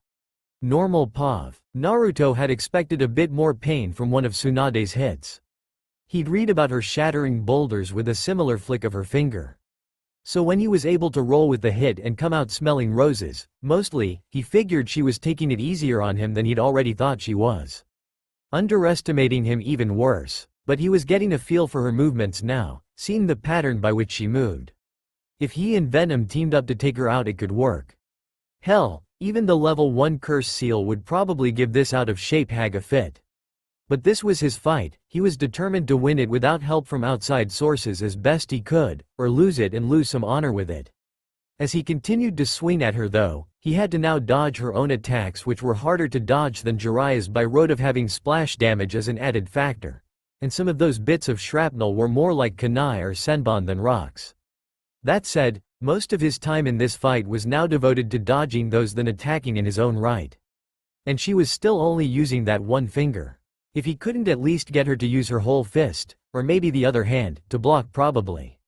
Normal POV. Naruto had expected a bit more pain from one of Tsunade's hits. He'd read about her shattering boulders with a similar flick of her finger. So when he was able to roll with the hit and come out smelling roses, mostly, he figured she was taking it easier on him than he'd already thought she was. Underestimating him even worse, but he was getting a feel for her movements now, seeing the pattern by which she moved. If he and Venom teamed up to take her out, it could work. Hell, even the level 1 curse seal would probably give this out of shape hag a fit. But this was his fight. He was determined to win it without help from outside sources as best he could, or lose it and lose some honor with it. As he continued to swing at her though, he had to now dodge her own attacks, which were harder to dodge than Jiraiya's by rote of having splash damage as an added factor. And some of those bits of shrapnel were more like kunai or senbon than rocks. That said, most of his time in this fight was now devoted to dodging those than attacking in his own right. And she was still only using that one finger. If he couldn't at least get her to use her whole fist, or maybe the other hand, to block probably.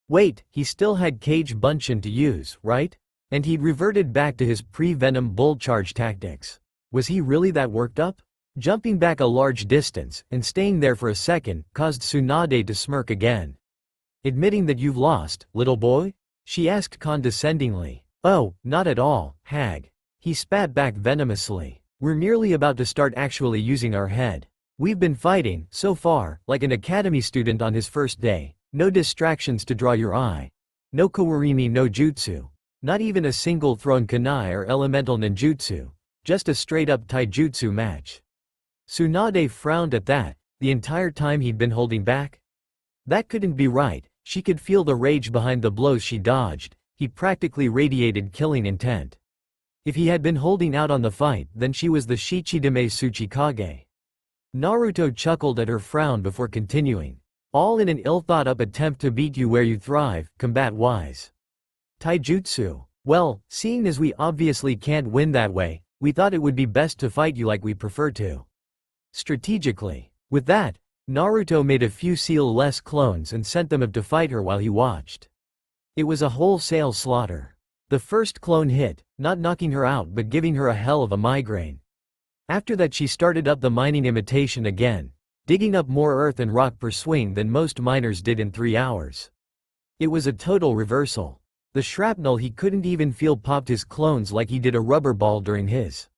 Wait, he still had Cage Bunshin to use, right? And he'd reverted back to his pre-Venom bull charge tactics. Was he really that worked up? Jumping back a large distance, and staying there for a second, caused Tsunade to smirk again. "Admitting that you've lost, little boy?" she asked condescendingly. "Oh, not at all, hag." He spat back venomously. "We're merely about to start actually using our head. We've been fighting, so far, like an academy student on his first day. No distractions to draw your eye. No kawarimi no jutsu. Not even a single thrown kunai or elemental ninjutsu. Just a straight-up taijutsu match." Tsunade frowned at that. The entire time he'd been holding back? That couldn't be right. She could feel the rage behind the blows she dodged. He practically radiated killing intent. If he had been holding out on the fight, then she was the Shichidame Tsuchikage. Naruto chuckled at her frown before continuing. "All in an ill-thought-up attempt to beat you where you thrive, combat-wise. Taijutsu. Well, seeing as we obviously can't win that way, we thought it would be best to fight you like we prefer to. Strategically." With that, Naruto made a few seal-less clones and sent them up to fight her while he watched. It was a wholesale slaughter. The first clone hit, not knocking her out but giving her a hell of a migraine. After that she started up the mining imitation again, digging up more earth and rock per swing than most miners did in 3 hours. It was a total reversal. The shrapnel he couldn't even feel popped his clones like he did a rubber ball during his.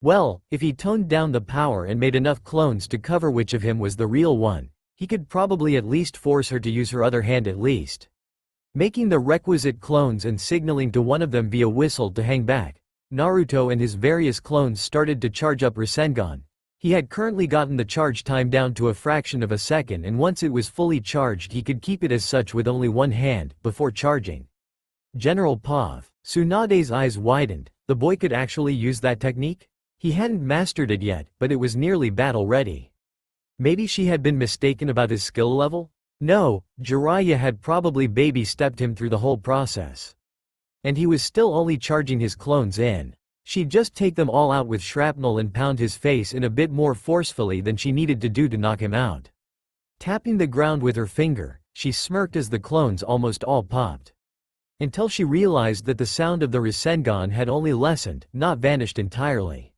Well, if he toned down the power and made enough clones to cover which of him was the real one, he could probably at least force her to use her other hand at least. Making the requisite clones and signaling to one of them via whistle to hang back, Naruto and his various clones started to charge up Rasengan. He had currently gotten the charge time down to a fraction of a second, and once it was fully charged he could keep it as such with only one hand, before charging. General Pav. Tsunade's eyes widened. The boy could actually use that technique? He hadn't mastered it yet, but it was nearly battle-ready. Maybe she had been mistaken about his skill level? No, Jiraiya had probably baby-stepped him through the whole process. And he was still only charging his clones in. She'd just take them all out with shrapnel and pound his face in a bit more forcefully than she needed to do to knock him out. Tapping the ground with her finger, she smirked as the clones almost all popped. Until she realized that the sound of the Rasengan had only lessened, not vanished entirely.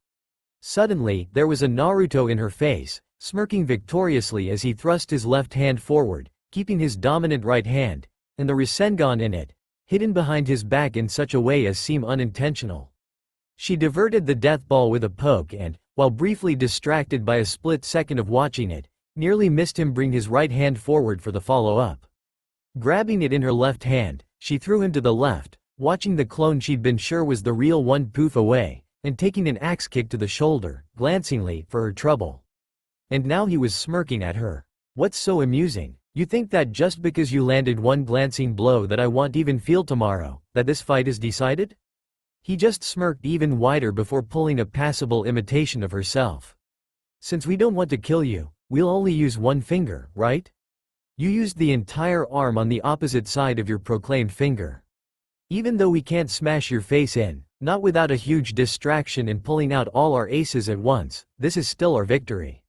Suddenly, there was a Naruto in her face, smirking victoriously as he thrust his left hand forward, keeping his dominant right hand, and the Rasengan in it, hidden behind his back in such a way as seem unintentional. She diverted the death ball with a poke and, while briefly distracted by a split second of watching it, nearly missed him bring his right hand forward for the follow-up. Grabbing it in her left hand, she threw him to the left, watching the clone she'd been sure was the real one poof away, and taking an axe kick to the shoulder, glancingly, for her trouble. And now he was smirking at her. What's so amusing? You think that just because you landed one glancing blow that I won't even feel tomorrow, that this fight is decided? He just smirked even wider before pulling a passable imitation of herself. Since we don't want to kill you, we'll only use one finger, right? You used the entire arm on the opposite side of your proclaimed finger. Even though we can't smash your face in, not without a huge distraction and pulling out all our aces at once, this is still our victory.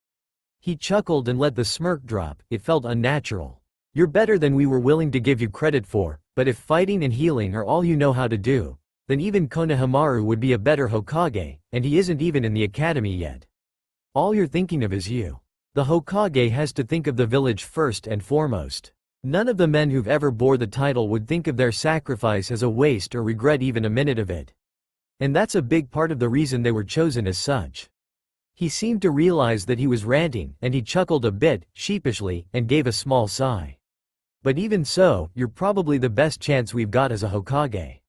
He chuckled and let the smirk drop. It felt unnatural. You're better than we were willing to give you credit for, but if fighting and healing are all you know how to do, then even Konohamaru would be a better Hokage, and he isn't even in the academy yet. All you're thinking of is you. The Hokage has to think of the village first and foremost. None of the men who've ever bore the title would think of their sacrifice as a waste or regret even a minute of it. And that's a big part of the reason they were chosen as such. He seemed to realize that he was ranting, and he chuckled a bit, sheepishly, and gave a small sigh. But even so, you're probably the best chance we've got as a Hokage.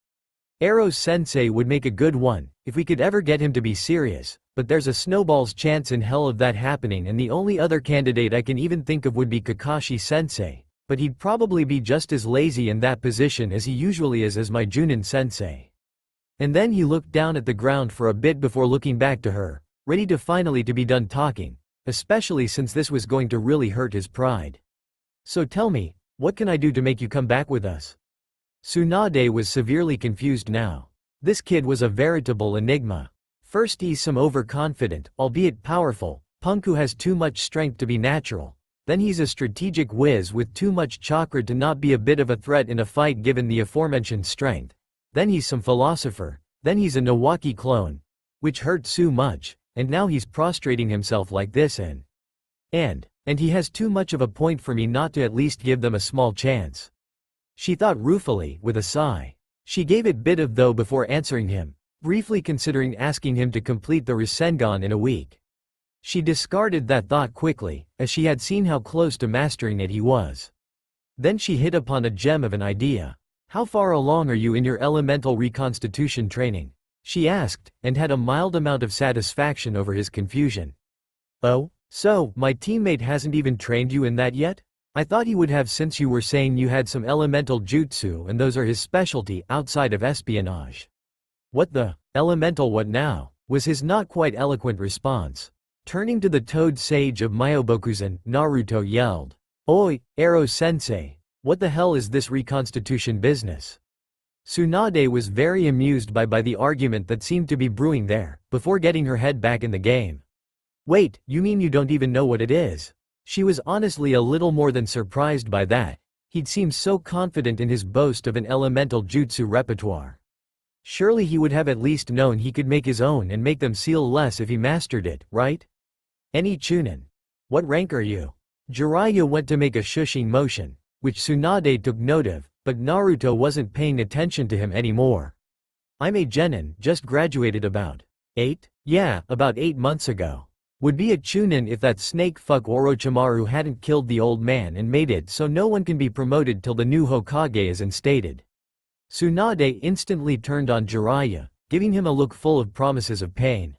Ero-sensei would make a good one, if we could ever get him to be serious, but there's a snowball's chance in hell of that happening, and the only other candidate I can even think of would be Kakashi-sensei, but he'd probably be just as lazy in that position as he usually is as my Junin-sensei. And then he looked down at the ground for a bit before looking back to her, ready to finally be done talking, especially since this was going to really hurt his pride. So tell me, what can I do to make you come back with us? Tsunade was severely confused now. This kid was a veritable enigma. First he's some overconfident, albeit powerful, punk who has too much strength to be natural. Then he's a strategic whiz with too much chakra to not be a bit of a threat in a fight given the aforementioned strength. Then he's some philosopher. Then he's a Nawaki clone. Which hurt so much, and now he's prostrating himself like this and he has too much of a point for me not to at least give them a small chance. She thought ruefully, with a sigh. She gave it bit of though before answering him, briefly considering asking him to complete the Rasengan in a week. She discarded that thought quickly, as she had seen how close to mastering it he was. Then she hit upon a gem of an idea. How far along are you in your elemental reconstitution training? She asked, and had a mild amount of satisfaction over his confusion. Oh, so, my teammate hasn't even trained you in that yet? I thought he would have, since you were saying you had some elemental jutsu and those are his specialty outside of espionage. What the, elemental what now? Was his not quite eloquent response. Turning to the toad sage of Myobokuzen, Naruto yelled. Oi, Ero-sensei, what the hell is this reconstitution business? Tsunade was very amused by the argument that seemed to be brewing there, before getting her head back in the game. Wait, you mean you don't even know what it is? She was honestly a little more than surprised by that. He'd seemed so confident in his boast of an elemental jutsu repertoire. Surely he would have at least known he could make his own and make them seal less if he mastered it, right? Any Chunin. What rank are you? Jiraiya went to make a shushing motion, which Tsunade took note of, but Naruto wasn't paying attention to him anymore. I'm a genin, just graduated about 8? Yeah, about 8 months ago. Would be a Chunin if that snake fuck Orochimaru hadn't killed the old man and made it so no one can be promoted till the new Hokage is instated. Tsunade instantly turned on Jiraiya, giving him a look full of promises of pain.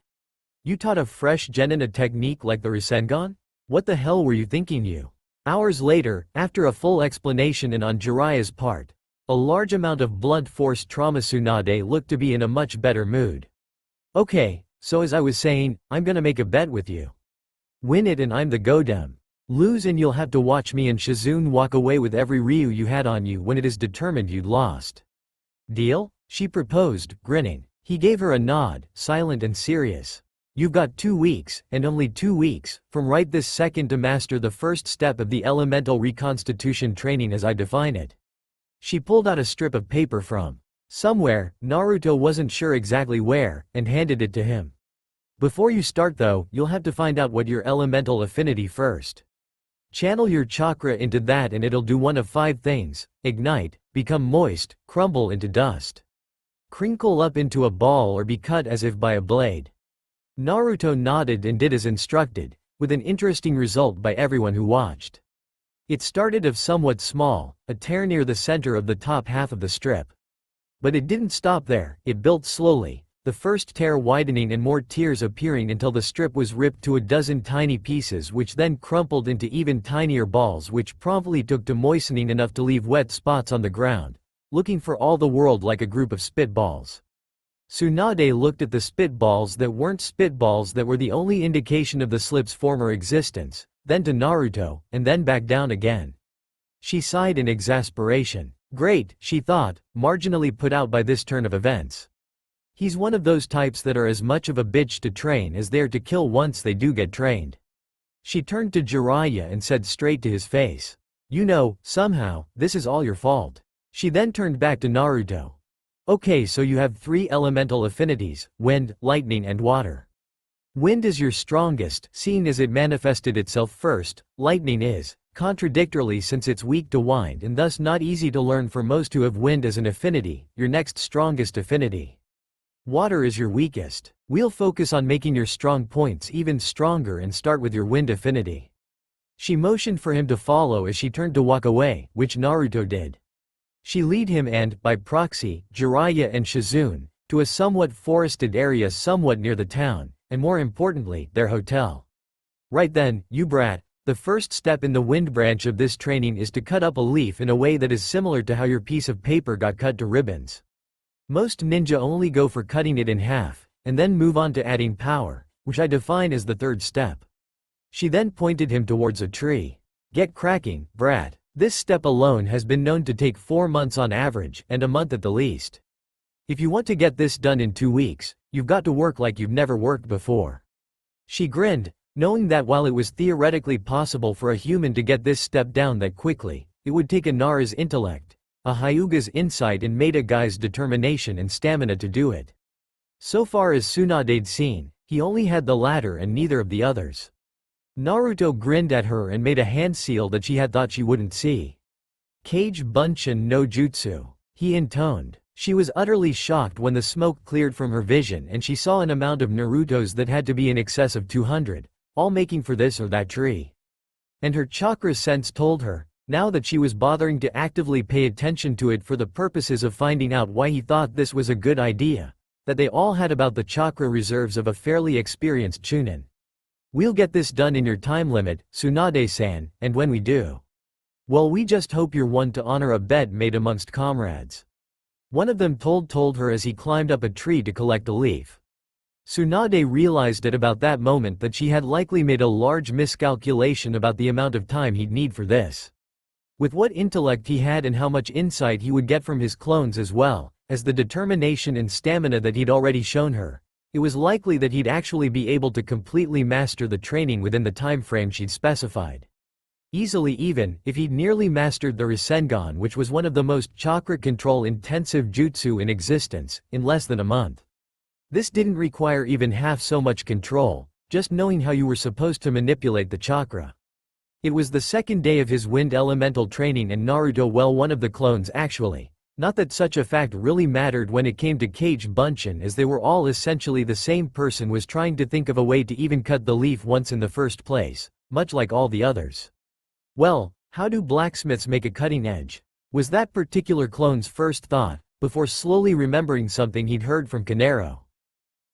You taught a fresh genin a technique like the Rasengan? What the hell were you thinking you? Hours later, after a full explanation and on Jiraiya's part, a large amount of blunt force trauma, Tsunade looked to be in a much better mood. Okay, so as I was saying, I'm gonna make a bet with you. Win it and I'm the Godem. Lose and you'll have to watch me and Shizune walk away with every Ryu you had on you when it is determined you'd lost. Deal? She proposed, grinning. He gave her a nod, silent and serious. You've got 2 weeks, and only 2 weeks, from right this second to master the first step of the elemental reconstitution training as I define it. She pulled out a strip of paper from somewhere, Naruto wasn't sure exactly where, and handed it to him. Before you start though, you'll have to find out what your elemental affinity first. Channel your chakra into that and it'll do one of 5 things: ignite, become moist, crumble into dust, crinkle up into a ball, or be cut as if by a blade. Naruto nodded and did as instructed, with an interesting result by everyone who watched. It started off somewhat small, a tear near the center of the top half of the strip. But it didn't stop there, it built slowly, the first tear widening and more tears appearing until the strip was ripped to a dozen tiny pieces, which then crumpled into even tinier balls, which promptly took to moistening enough to leave wet spots on the ground, looking for all the world like a group of spitballs. Tsunade looked at the spitballs that weren't spitballs, that were the only indication of the slip's former existence, then to Naruto, and then back down again. She sighed in exasperation. Great, she thought, marginally put out by this turn of events. He's one of those types that are as much of a bitch to train as they are to kill once they do get trained. She turned to Jiraiya and said straight to his face, "You know, somehow, this is all your fault." She then turned back to Naruto. Okay, so you have 3 elemental affinities: wind, lightning and water. Wind is your strongest, seeing as it manifested itself first. Lightning is, contradictorily, since it's weak to wind and thus not easy to learn for most who have wind as an affinity, your next strongest affinity. Water is your weakest. We'll focus on making your strong points even stronger and start with your wind affinity. She motioned for him to follow as she turned to walk away, which Naruto did. She led him and, by proxy, Jiraiya and Shizune, to a somewhat forested area somewhat near the town, and more importantly, their hotel. Right then, you brat, the first step in the wind branch of this training is to cut up a leaf in a way that is similar to how your piece of paper got cut to ribbons. Most ninja only go for cutting it in half, and then move on to adding power, which I define as the 3rd step. She then pointed him towards a tree. Get cracking, brat. This step alone has been known to take 4 months on average, and a month at the least. If you want to get this done in 2 weeks, you've got to work like you've never worked before. She grinned, knowing that while it was theoretically possible for a human to get this step down that quickly, it would take a Nara's intellect, a Hyuga's insight and Maida Guy's determination and stamina to do it. So far as Tsunade'd seen, he only had the latter and neither of the others. Naruto grinned at her and made a hand seal that she had thought she wouldn't see. Kage Bunshin no Jutsu, he intoned. She was utterly shocked when the smoke cleared from her vision and she saw an amount of Narutos that had to be in excess of 200, all making for this or that tree. And her chakra sense told her, now that she was bothering to actively pay attention to it for the purposes of finding out why he thought this was a good idea, that they all had about the chakra reserves of a fairly experienced chunin. We'll get this done in your time limit, Tsunade-san, and when we do, well, we just hope you're one to honor a bet made amongst comrades. One of them told her as he climbed up a tree to collect a leaf. Tsunade realized at about that moment that she had likely made a large miscalculation about the amount of time he'd need for this. With what intellect he had and how much insight he would get from his clones as well as the determination and stamina that he'd already shown her, it was likely that he'd actually be able to completely master the training within the time frame she'd specified. Easily, even if he'd nearly mastered the Rasengan, which was one of the most chakra control intensive jutsu in existence, in less than a month. This didn't require even half so much control, just knowing how you were supposed to manipulate the chakra. It was the 2nd day of his wind elemental training and Naruto, well, one of the clones actually. Not that such a fact really mattered when it came to Kage Bunshin, as they were all essentially the same person, was trying to think of a way to even cut the leaf once in the first place, much like all the others. Well, how do blacksmiths make a cutting edge? Was that particular clone's first thought, before slowly remembering something he'd heard from Kanero.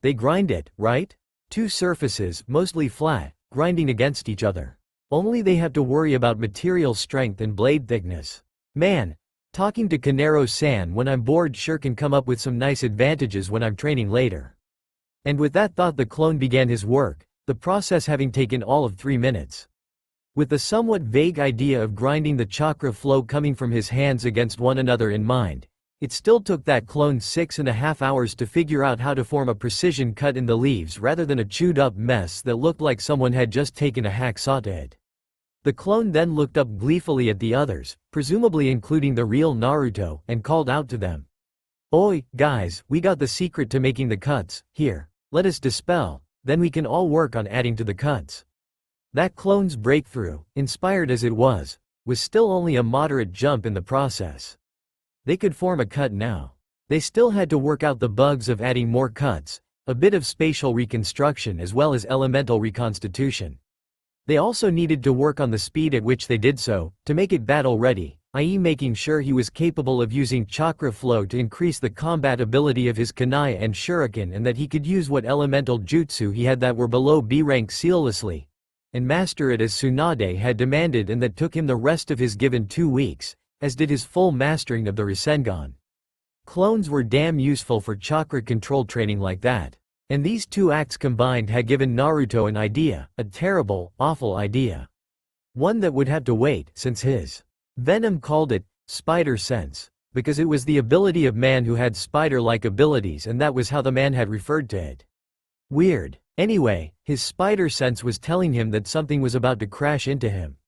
They grind it, right? Two surfaces, mostly flat, grinding against each other. Only they have to worry about material strength and blade thickness. Man, talking to Kanero-san when I'm bored sure can come up with some nice advantages when I'm training later. And with that thought the clone began his work, the process having taken all of 3 minutes. With the somewhat vague idea of grinding the chakra flow coming from his hands against one another in mind, it still took that clone 6.5 hours to figure out how to form a precision cut in the leaves rather than a chewed-up mess that looked like someone had just taken a hacksaw to it. The clone then looked up gleefully at the others, presumably including the real Naruto, and called out to them. "Oi, guys, we got the secret to making the cuts, here, let us dispel, then we can all work on adding to the cuts." That clone's breakthrough, inspired as it was still only a moderate jump in the process. They could form a cut now. They still had to work out the bugs of adding more cuts, a bit of spatial reconstruction as well as elemental reconstitution. They also needed to work on the speed at which they did so, to make it battle-ready, i.e. making sure he was capable of using chakra flow to increase the combat ability of his kunai and shuriken and that he could use what elemental jutsu he had that were below B rank seamlessly, and master it as Tsunade had demanded, and that took him the rest of his given 2 weeks, as did his full mastering of the Rasengan. Clones were damn useful for chakra control training like that. And these two acts combined had given Naruto an idea, a terrible, awful idea. One that would have to wait, since his Venom called it spider sense, because it was the ability of man who had spider-like abilities, and that was how the man had referred to it. Weird. Anyway, his spider sense was telling him that something was about to crash into him.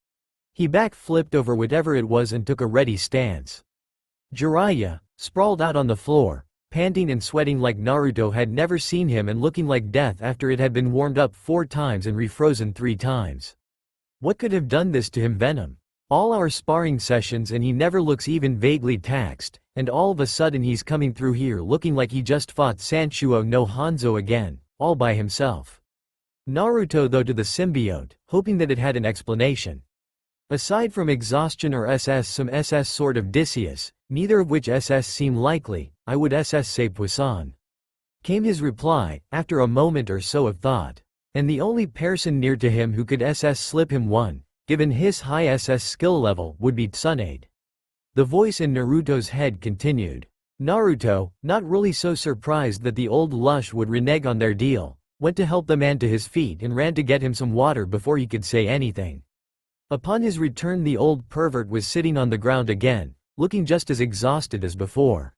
He back-flipped over whatever it was and took a ready stance. Jiraiya, sprawled out on the floor, panting and sweating like Naruto had never seen him and looking like death after it had been warmed up 4 times and refrozen 3 times. What could have done this to him? Venom. All our sparring sessions and he never looks even vaguely taxed, and all of a sudden he's coming through here looking like he just fought Sanchuo no Hanzo again, all by himself. Naruto though to the symbiote, hoping that it had an explanation. Aside from exhaustion or some SS sort of Odysseus, neither of which SS seem likely, I would say Poisson. Came his reply, after a moment or so of thought. And the only person near to him who could slip him one, given his high SS skill level, would be Tsunade. The voice in Naruto's head continued. Naruto, not really so surprised that the old lush would renege on their deal, went to help the man to his feet and ran to get him some water before he could say anything. Upon his return the old pervert was sitting on the ground again, looking just as exhausted as before.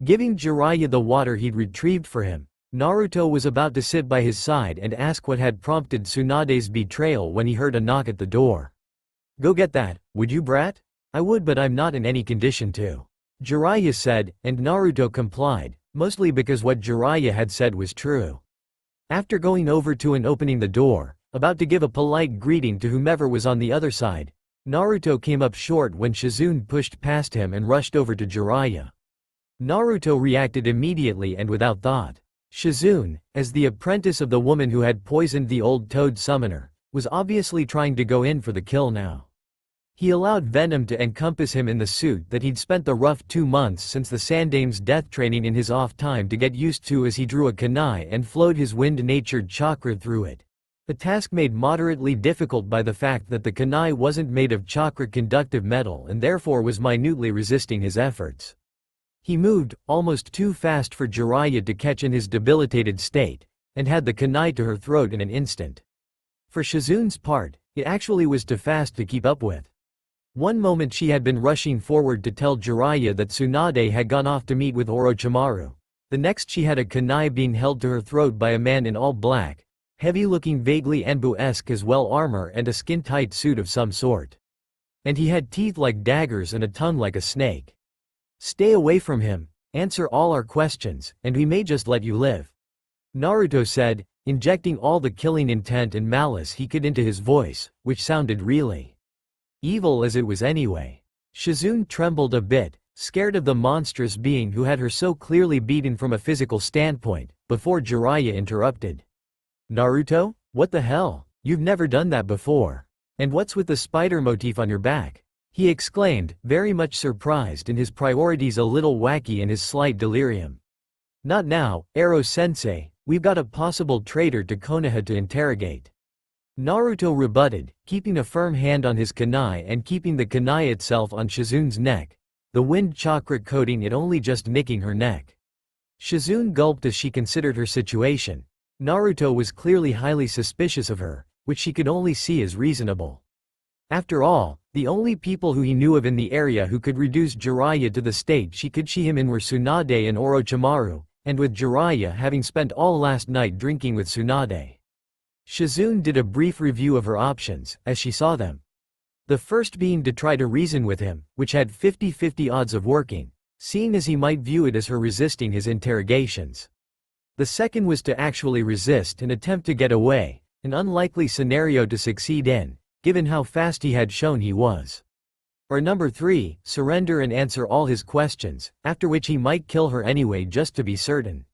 Giving Jiraiya the water he'd retrieved for him, Naruto was about to sit by his side and ask what had prompted Tsunade's betrayal when he heard a knock at the door. "Go get that, would you, brat?" "I would, but I'm not in any condition to," Jiraiya said, and Naruto complied, mostly because what Jiraiya had said was true. After going over to and opening the door, about to give a polite greeting to whomever was on the other side, Naruto came up short when Shizune pushed past him and rushed over to Jiraiya. Naruto reacted immediately and without thought. Shizune, as the apprentice of the woman who had poisoned the old toad summoner, was obviously trying to go in for the kill now. He allowed Venom to encompass him in the suit that he'd spent the rough 2 months since the Sandame's death training in his off time to get used to as he drew a kunai and flowed his wind-natured chakra through it. A task made moderately difficult by the fact that the kunai wasn't made of chakra-conductive metal and therefore was minutely resisting his efforts. He moved, almost too fast for Jiraiya to catch in his debilitated state, and had the kunai to her throat in an instant. For Shizune's part, it actually was too fast to keep up with. One moment she had been rushing forward to tell Jiraiya that Tsunade had gone off to meet with Orochimaru. The next she had a kunai being held to her throat by a man in all black, heavy-looking vaguely Enbu-esque as well armor and a skin-tight suit of some sort. And he had teeth like daggers and a tongue like a snake. "Stay away from him, answer all our questions, and we may just let you live," Naruto said, injecting all the killing intent and malice he could into his voice, which sounded really evil as it was anyway. Shizune trembled a bit, scared of the monstrous being who had her so clearly beaten from a physical standpoint, before Jiraiya interrupted. "Naruto, what the hell? You've never done that before. And what's with the spider motif on your back?" he exclaimed, very much surprised and his priorities a little wacky in his slight delirium. "Not now, Ero-sensei," We've got a possible traitor to Konoha to interrogate. Naruto rebutted, keeping a firm hand on his kunai and keeping the kunai itself on Shizun's neck, the wind chakra coating it only just nicking her neck. Shizune gulped as she considered her situation. Naruto was clearly highly suspicious of her, which she could only see as reasonable. After all, the only people who he knew of in the area who could reduce Jiraiya to the state she could see him in were Tsunade and Orochimaru, and with Jiraiya having spent all last night drinking with Tsunade. Shizune did a brief review of her options, as she saw them. The first being to try to reason with him, which had 50-50 odds of working, seeing as he might view it as her resisting his interrogations. The second was to actually resist and attempt to get away, an unlikely scenario to succeed in, given how fast he had shown he was. Or number 3, surrender and answer all his questions, after which he might kill her anyway just to be certain.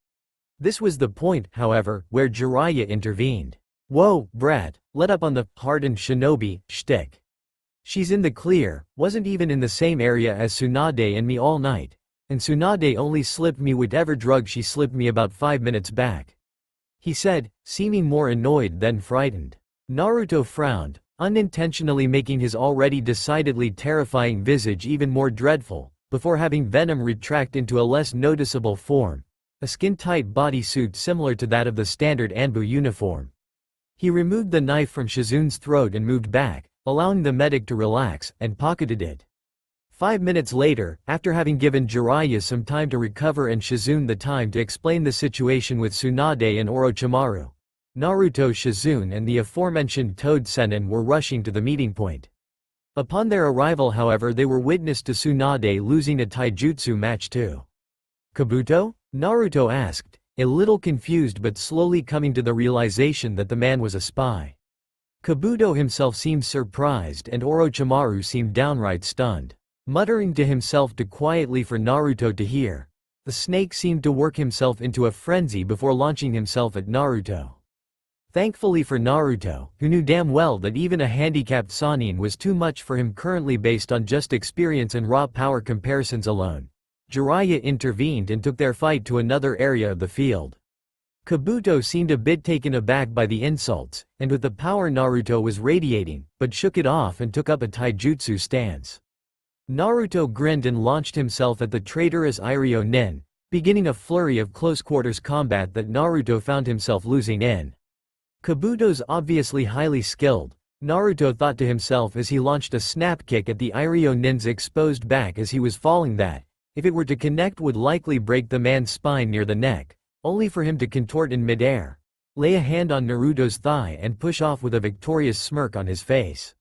This was the point, however, where Jiraiya intervened. "Whoa, brat, let up on the hardened shinobi shtick. She's in the clear, wasn't even in the same area as Tsunade and me all night, and Tsunade only slipped me whatever drug she slipped me about 5 minutes back," he said, seeming more annoyed than frightened. Naruto frowned, unintentionally making his already decidedly terrifying visage even more dreadful, before having Venom retract into a less noticeable form, a skin-tight bodysuit similar to that of the standard Anbu uniform. He removed the knife from Shizune's throat and moved back, allowing the medic to relax, and pocketed it. 5 minutes later, after having given Jiraiya some time to recover and Shizune the time to explain the situation with Tsunade and Orochimaru, Naruto, Shizune and the aforementioned Toad Sennin were rushing to the meeting point. Upon their arrival, however, they were witness to Tsunade losing a taijutsu match too. "Kabuto?" Naruto asked, a little confused but slowly coming to the realization that the man was a spy. Kabuto himself seemed surprised and Orochimaru seemed downright stunned. Muttering to himself to quietly for Naruto to hear, the snake seemed to work himself into a frenzy before launching himself at Naruto. Thankfully for Naruto, who knew damn well that even a handicapped Sannin was too much for him currently based on just experience and raw power comparisons alone, Jiraiya intervened and took their fight to another area of the field. Kabuto seemed a bit taken aback by the insults, and with the power Naruto was radiating, but shook it off and took up a taijutsu stance. Naruto grinned and launched himself at the traitorous Iryo Nin, beginning a flurry of close-quarters combat that Naruto found himself losing in. Kabuto's obviously highly skilled, Naruto thought to himself as he launched a snap kick at the Iryo Nin's exposed back as he was falling that, if it were to connect, would likely break the man's spine near the neck, only for him to contort in midair, lay a hand on Naruto's thigh and push off with a victorious smirk on his face.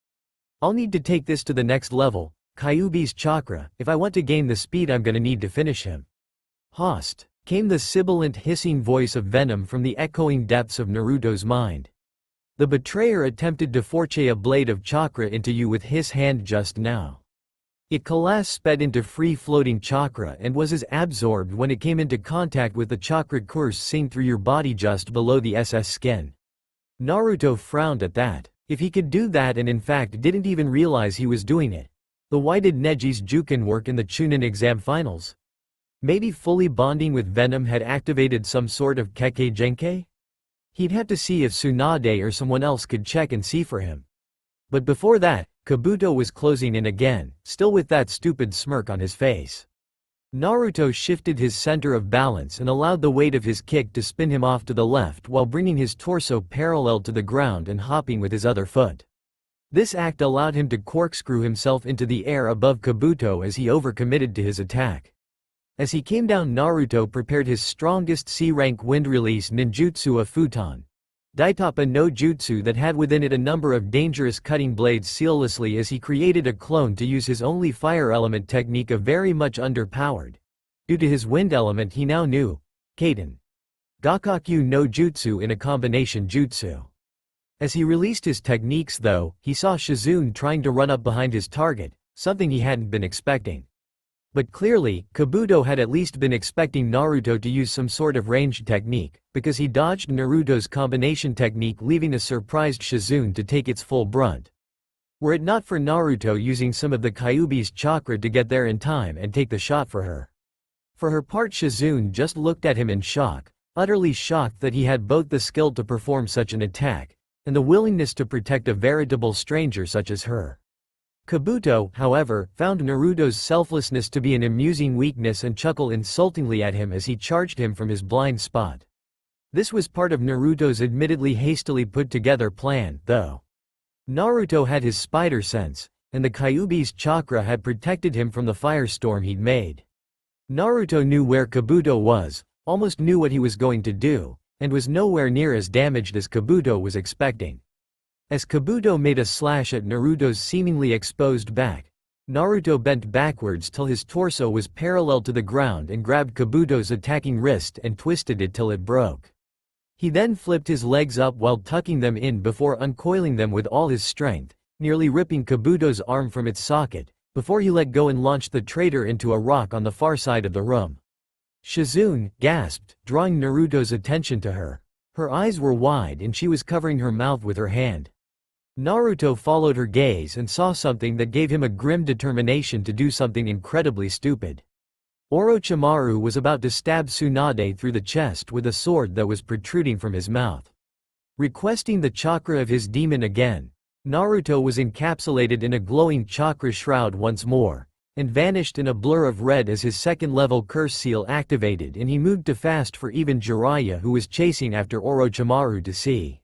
"I'll need to take this to the next level, Kyuubi's chakra, if I want to gain the speed I'm gonna need to finish him." "Host," came the sibilant hissing voice of Venom from the echoing depths of Naruto's mind. "The betrayer attempted to force a blade of chakra into you with his hand just now. It collapsed, sped into free-floating chakra and was as absorbed when it came into contact with the chakra coursing through your body just below the SS skin." Naruto frowned at that. If he could do that and in fact didn't even realize he was doing it, then why did Neji's Juken work in the Chunin exam finals? Maybe fully bonding with Venom had activated some sort of Kekkei Genkai? He'd have to see if Tsunade or someone else could check and see for him. But before that, Kabuto was closing in again, still with that stupid smirk on his face. Naruto shifted his center of balance and allowed the weight of his kick to spin him off to the left while bringing his torso parallel to the ground and hopping with his other foot. This act allowed him to corkscrew himself into the air above Kabuto as he overcommitted to his attack. As he came down, Naruto prepared his strongest C-rank wind-release ninjutsu, a futon Daitapa no Jutsu that had within it a number of dangerous cutting blades seamlessly as he created a clone to use his only fire element technique, of very much underpowered. Due to his wind element he now knew, Kaden Gakakyu no Jutsu in a combination jutsu. As he released his techniques though, he saw Shizune trying to run up behind his target, something he hadn't been expecting. But clearly, Kabuto had at least been expecting Naruto to use some sort of ranged technique, because he dodged Naruto's combination technique, leaving a surprised Shizune to take its full brunt. Were it not for Naruto using some of the Kyuubi's chakra to get there in time and take the shot for her. For her part, Shizune just looked at him in shock, utterly shocked that he had both the skill to perform such an attack, and the willingness to protect a veritable stranger such as her. Kabuto, however, found Naruto's selflessness to be an amusing weakness and chuckled insultingly at him as he charged him from his blind spot. This was part of Naruto's admittedly hastily put-together plan, though. Naruto had his spider sense, and the Kyuubi's chakra had protected him from the firestorm he'd made. Naruto knew where Kabuto was, almost knew what he was going to do, and was nowhere near as damaged as Kabuto was expecting. As Kabuto made a slash at Naruto's seemingly exposed back, Naruto bent backwards till his torso was parallel to the ground and grabbed Kabuto's attacking wrist and twisted it till it broke. He then flipped his legs up while tucking them in before uncoiling them with all his strength, nearly ripping Kabuto's arm from its socket, before he let go and launched the traitor into a rock on the far side of the room. Shizune gasped, drawing Naruto's attention to her. Her eyes were wide and she was covering her mouth with her hand. Naruto followed her gaze and saw something that gave him a grim determination to do something incredibly stupid. Orochimaru was about to stab Tsunade through the chest with a sword that was protruding from his mouth. Requesting the chakra of his demon again, Naruto was encapsulated in a glowing chakra shroud once more, and vanished in a blur of red as his second-level curse seal activated and he moved too fast for even Jiraiya, who was chasing after Orochimaru, to see.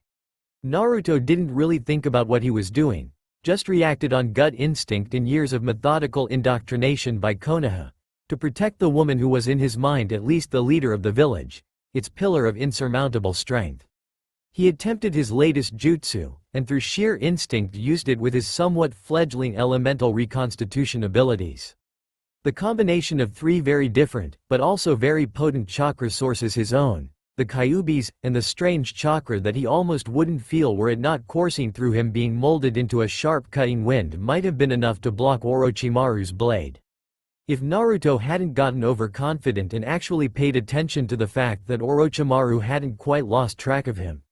Naruto didn't really think about what he was doing, just reacted on gut instinct and years of methodical indoctrination by Konoha, to protect the woman who was in his mind at least the leader of the village, its pillar of insurmountable strength. He attempted his latest jutsu, and through sheer instinct used it with his somewhat fledgling elemental reconstitution abilities. The combination of three very different, but also very potent chakra sources, his own, the Kyuubi's, and the strange chakra that he almost wouldn't feel were it not coursing through him being molded into a sharp cutting wind, might have been enough to block Orochimaru's blade. If Naruto hadn't gotten overconfident and actually paid attention to the fact that Orochimaru hadn't quite lost track of him.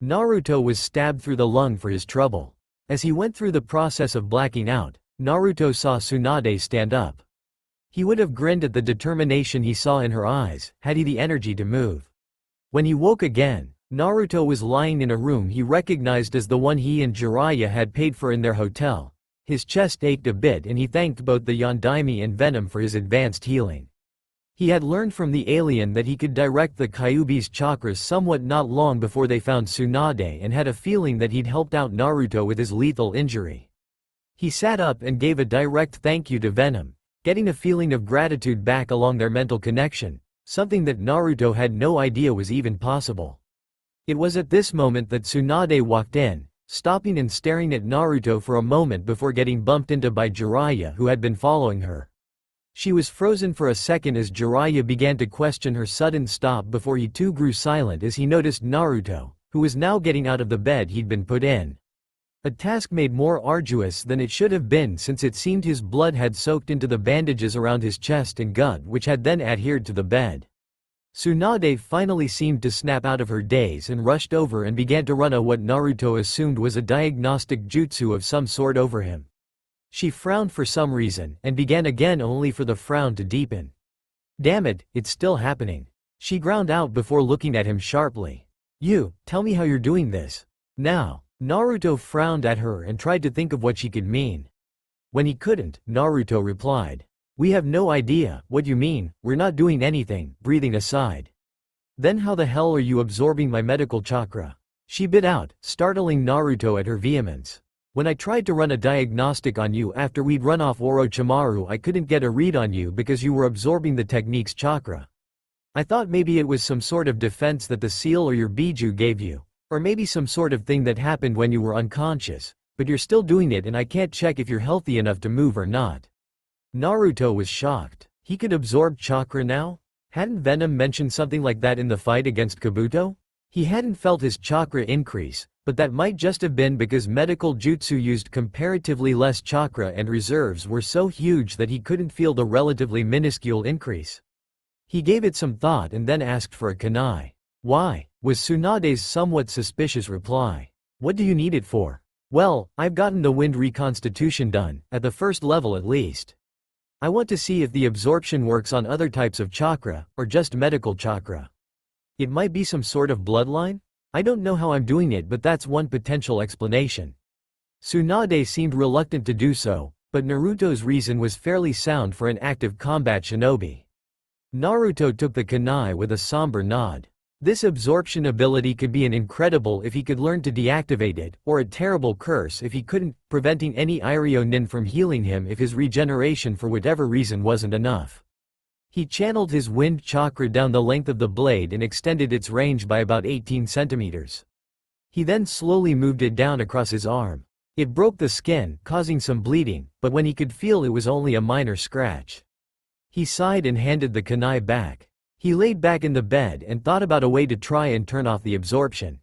Naruto was stabbed through the lung for his trouble. As he went through the process of blacking out, Naruto saw Tsunade stand up. He would have grinned at the determination he saw in her eyes, had he the energy to move. When he woke again, Naruto was lying in a room he recognized as the one he and Jiraiya had paid for in their hotel. His chest ached a bit and he thanked both the Yondaime and Venom for his advanced healing. He had learned from the alien that he could direct the Kyuubi's chakras somewhat not long before they found Tsunade, and had a feeling that he'd helped out Naruto with his lethal injury. He sat up and gave a direct thank you to Venom, getting a feeling of gratitude back along their mental connection, something that Naruto had no idea was even possible. It was at this moment that Tsunade walked in, stopping and staring at Naruto for a moment before getting bumped into by Jiraiya, who had been following her. She was frozen for a second as Jiraiya began to question her sudden stop before he too grew silent as he noticed Naruto, who was now getting out of the bed he'd been put in. A task made more arduous than it should have been, since it seemed his blood had soaked into the bandages around his chest and gut, which had then adhered to the bed. Tsunade finally seemed to snap out of her daze and rushed over and began to run what Naruto assumed was a diagnostic jutsu of some sort over him. She frowned for some reason, and began again only for the frown to deepen. "Damn it, it's still happening," she ground out before looking at him sharply. Tell me how you're doing this. Now." Naruto frowned at her and tried to think of what she could mean. When he couldn't, Naruto replied, "We have no idea what you mean, we're not doing anything," breathing aside. "Then how the hell are you absorbing my medical chakra?" she bit out, startling Naruto at her vehemence. "When I tried to run a diagnostic on you after we'd run off Orochimaru, I couldn't get a read on you because you were absorbing the technique's chakra. I thought maybe it was some sort of defense that the seal or your biju gave you, or maybe some sort of thing that happened when you were unconscious, but you're still doing it and I can't check if you're healthy enough to move or not." Naruto was shocked. He could absorb chakra now? Hadn't Venom mentioned something like that in the fight against Kabuto? He hadn't felt his chakra increase, but that might just have been because medical jutsu used comparatively less chakra and reserves were so huge that he couldn't feel the relatively minuscule increase. He gave it some thought and then asked for a kunai. "Why?" was Tsunade's somewhat suspicious reply. "What do you need it for?" "Well, I've gotten the wind reconstitution done, at the first level at least. I want to see if the absorption works on other types of chakra, or just medical chakra." It might be some sort of bloodline? I don't know how I'm doing it, but that's one potential explanation. Tsunade seemed reluctant to do so, but Naruto's reason was fairly sound for an active combat shinobi. Naruto took the kunai with a somber nod. This absorption ability could be an incredible if he could learn to deactivate it, or a terrible curse if he couldn't, preventing any Iryo Nin from healing him if his regeneration for whatever reason wasn't enough. He channeled his wind chakra down the length of the blade and extended its range by about 18 centimeters. He then slowly moved it down across his arm. It broke the skin, causing some bleeding, but when he could feel it was only a minor scratch. He sighed and handed the kunai back. He laid back in the bed and thought about a way to try and turn off the absorption.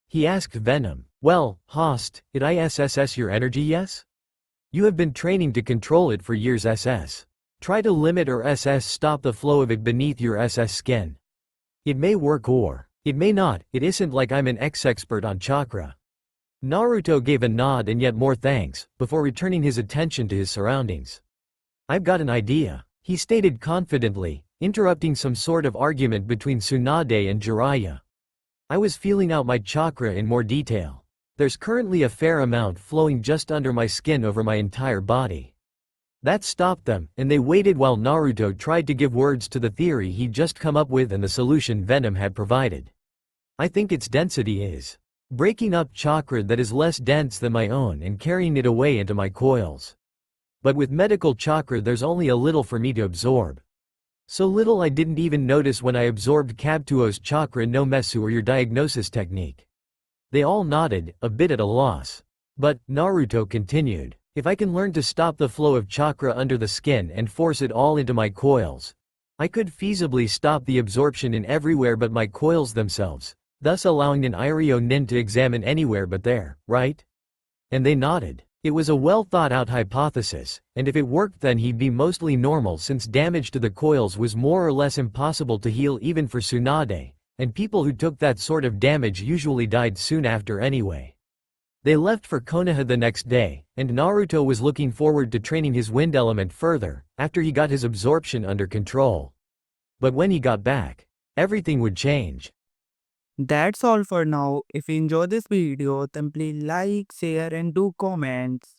He asked Venom, "Well, Host, it ISSS your energy, yes? You have been training to control it for years SS. Try to limit or SS stop the flow of it beneath your SS skin. It may work or it may not, it isn't like I'm an ex-expert on chakra." Naruto gave a nod and yet more thanks, before returning his attention to his surroundings. "I've got an idea," he stated confidently, interrupting some sort of argument between Tsunade and Jiraiya. "I was feeling out my chakra in more detail. There's currently a fair amount flowing just under my skin over my entire body." That stopped them, and they waited while Naruto tried to give words to the theory he'd just come up with and the solution Venom had provided. "I think its density is breaking up chakra that is less dense than my own and carrying it away into my coils. But with medical chakra there's only a little for me to absorb. So little I didn't even notice when I absorbed Kabuto's chakra no Mesu or your diagnosis technique." They all nodded, a bit at a loss. "But," Naruto continued, "if I can learn to stop the flow of chakra under the skin and force it all into my coils, I could feasibly stop the absorption in everywhere but my coils themselves, thus allowing an Iryo Nin to examine anywhere but there, right?" And they nodded. It was a well-thought-out hypothesis, and if it worked then he'd be mostly normal since damage to the coils was more or less impossible to heal even for Tsunade, and people who took that sort of damage usually died soon after anyway. They left for Konoha the next day, and Naruto was looking forward to training his wind element further, after he got his absorption under control. But when he got back, everything would change. That's all for now. If you enjoy this video, then please like, share and do comments.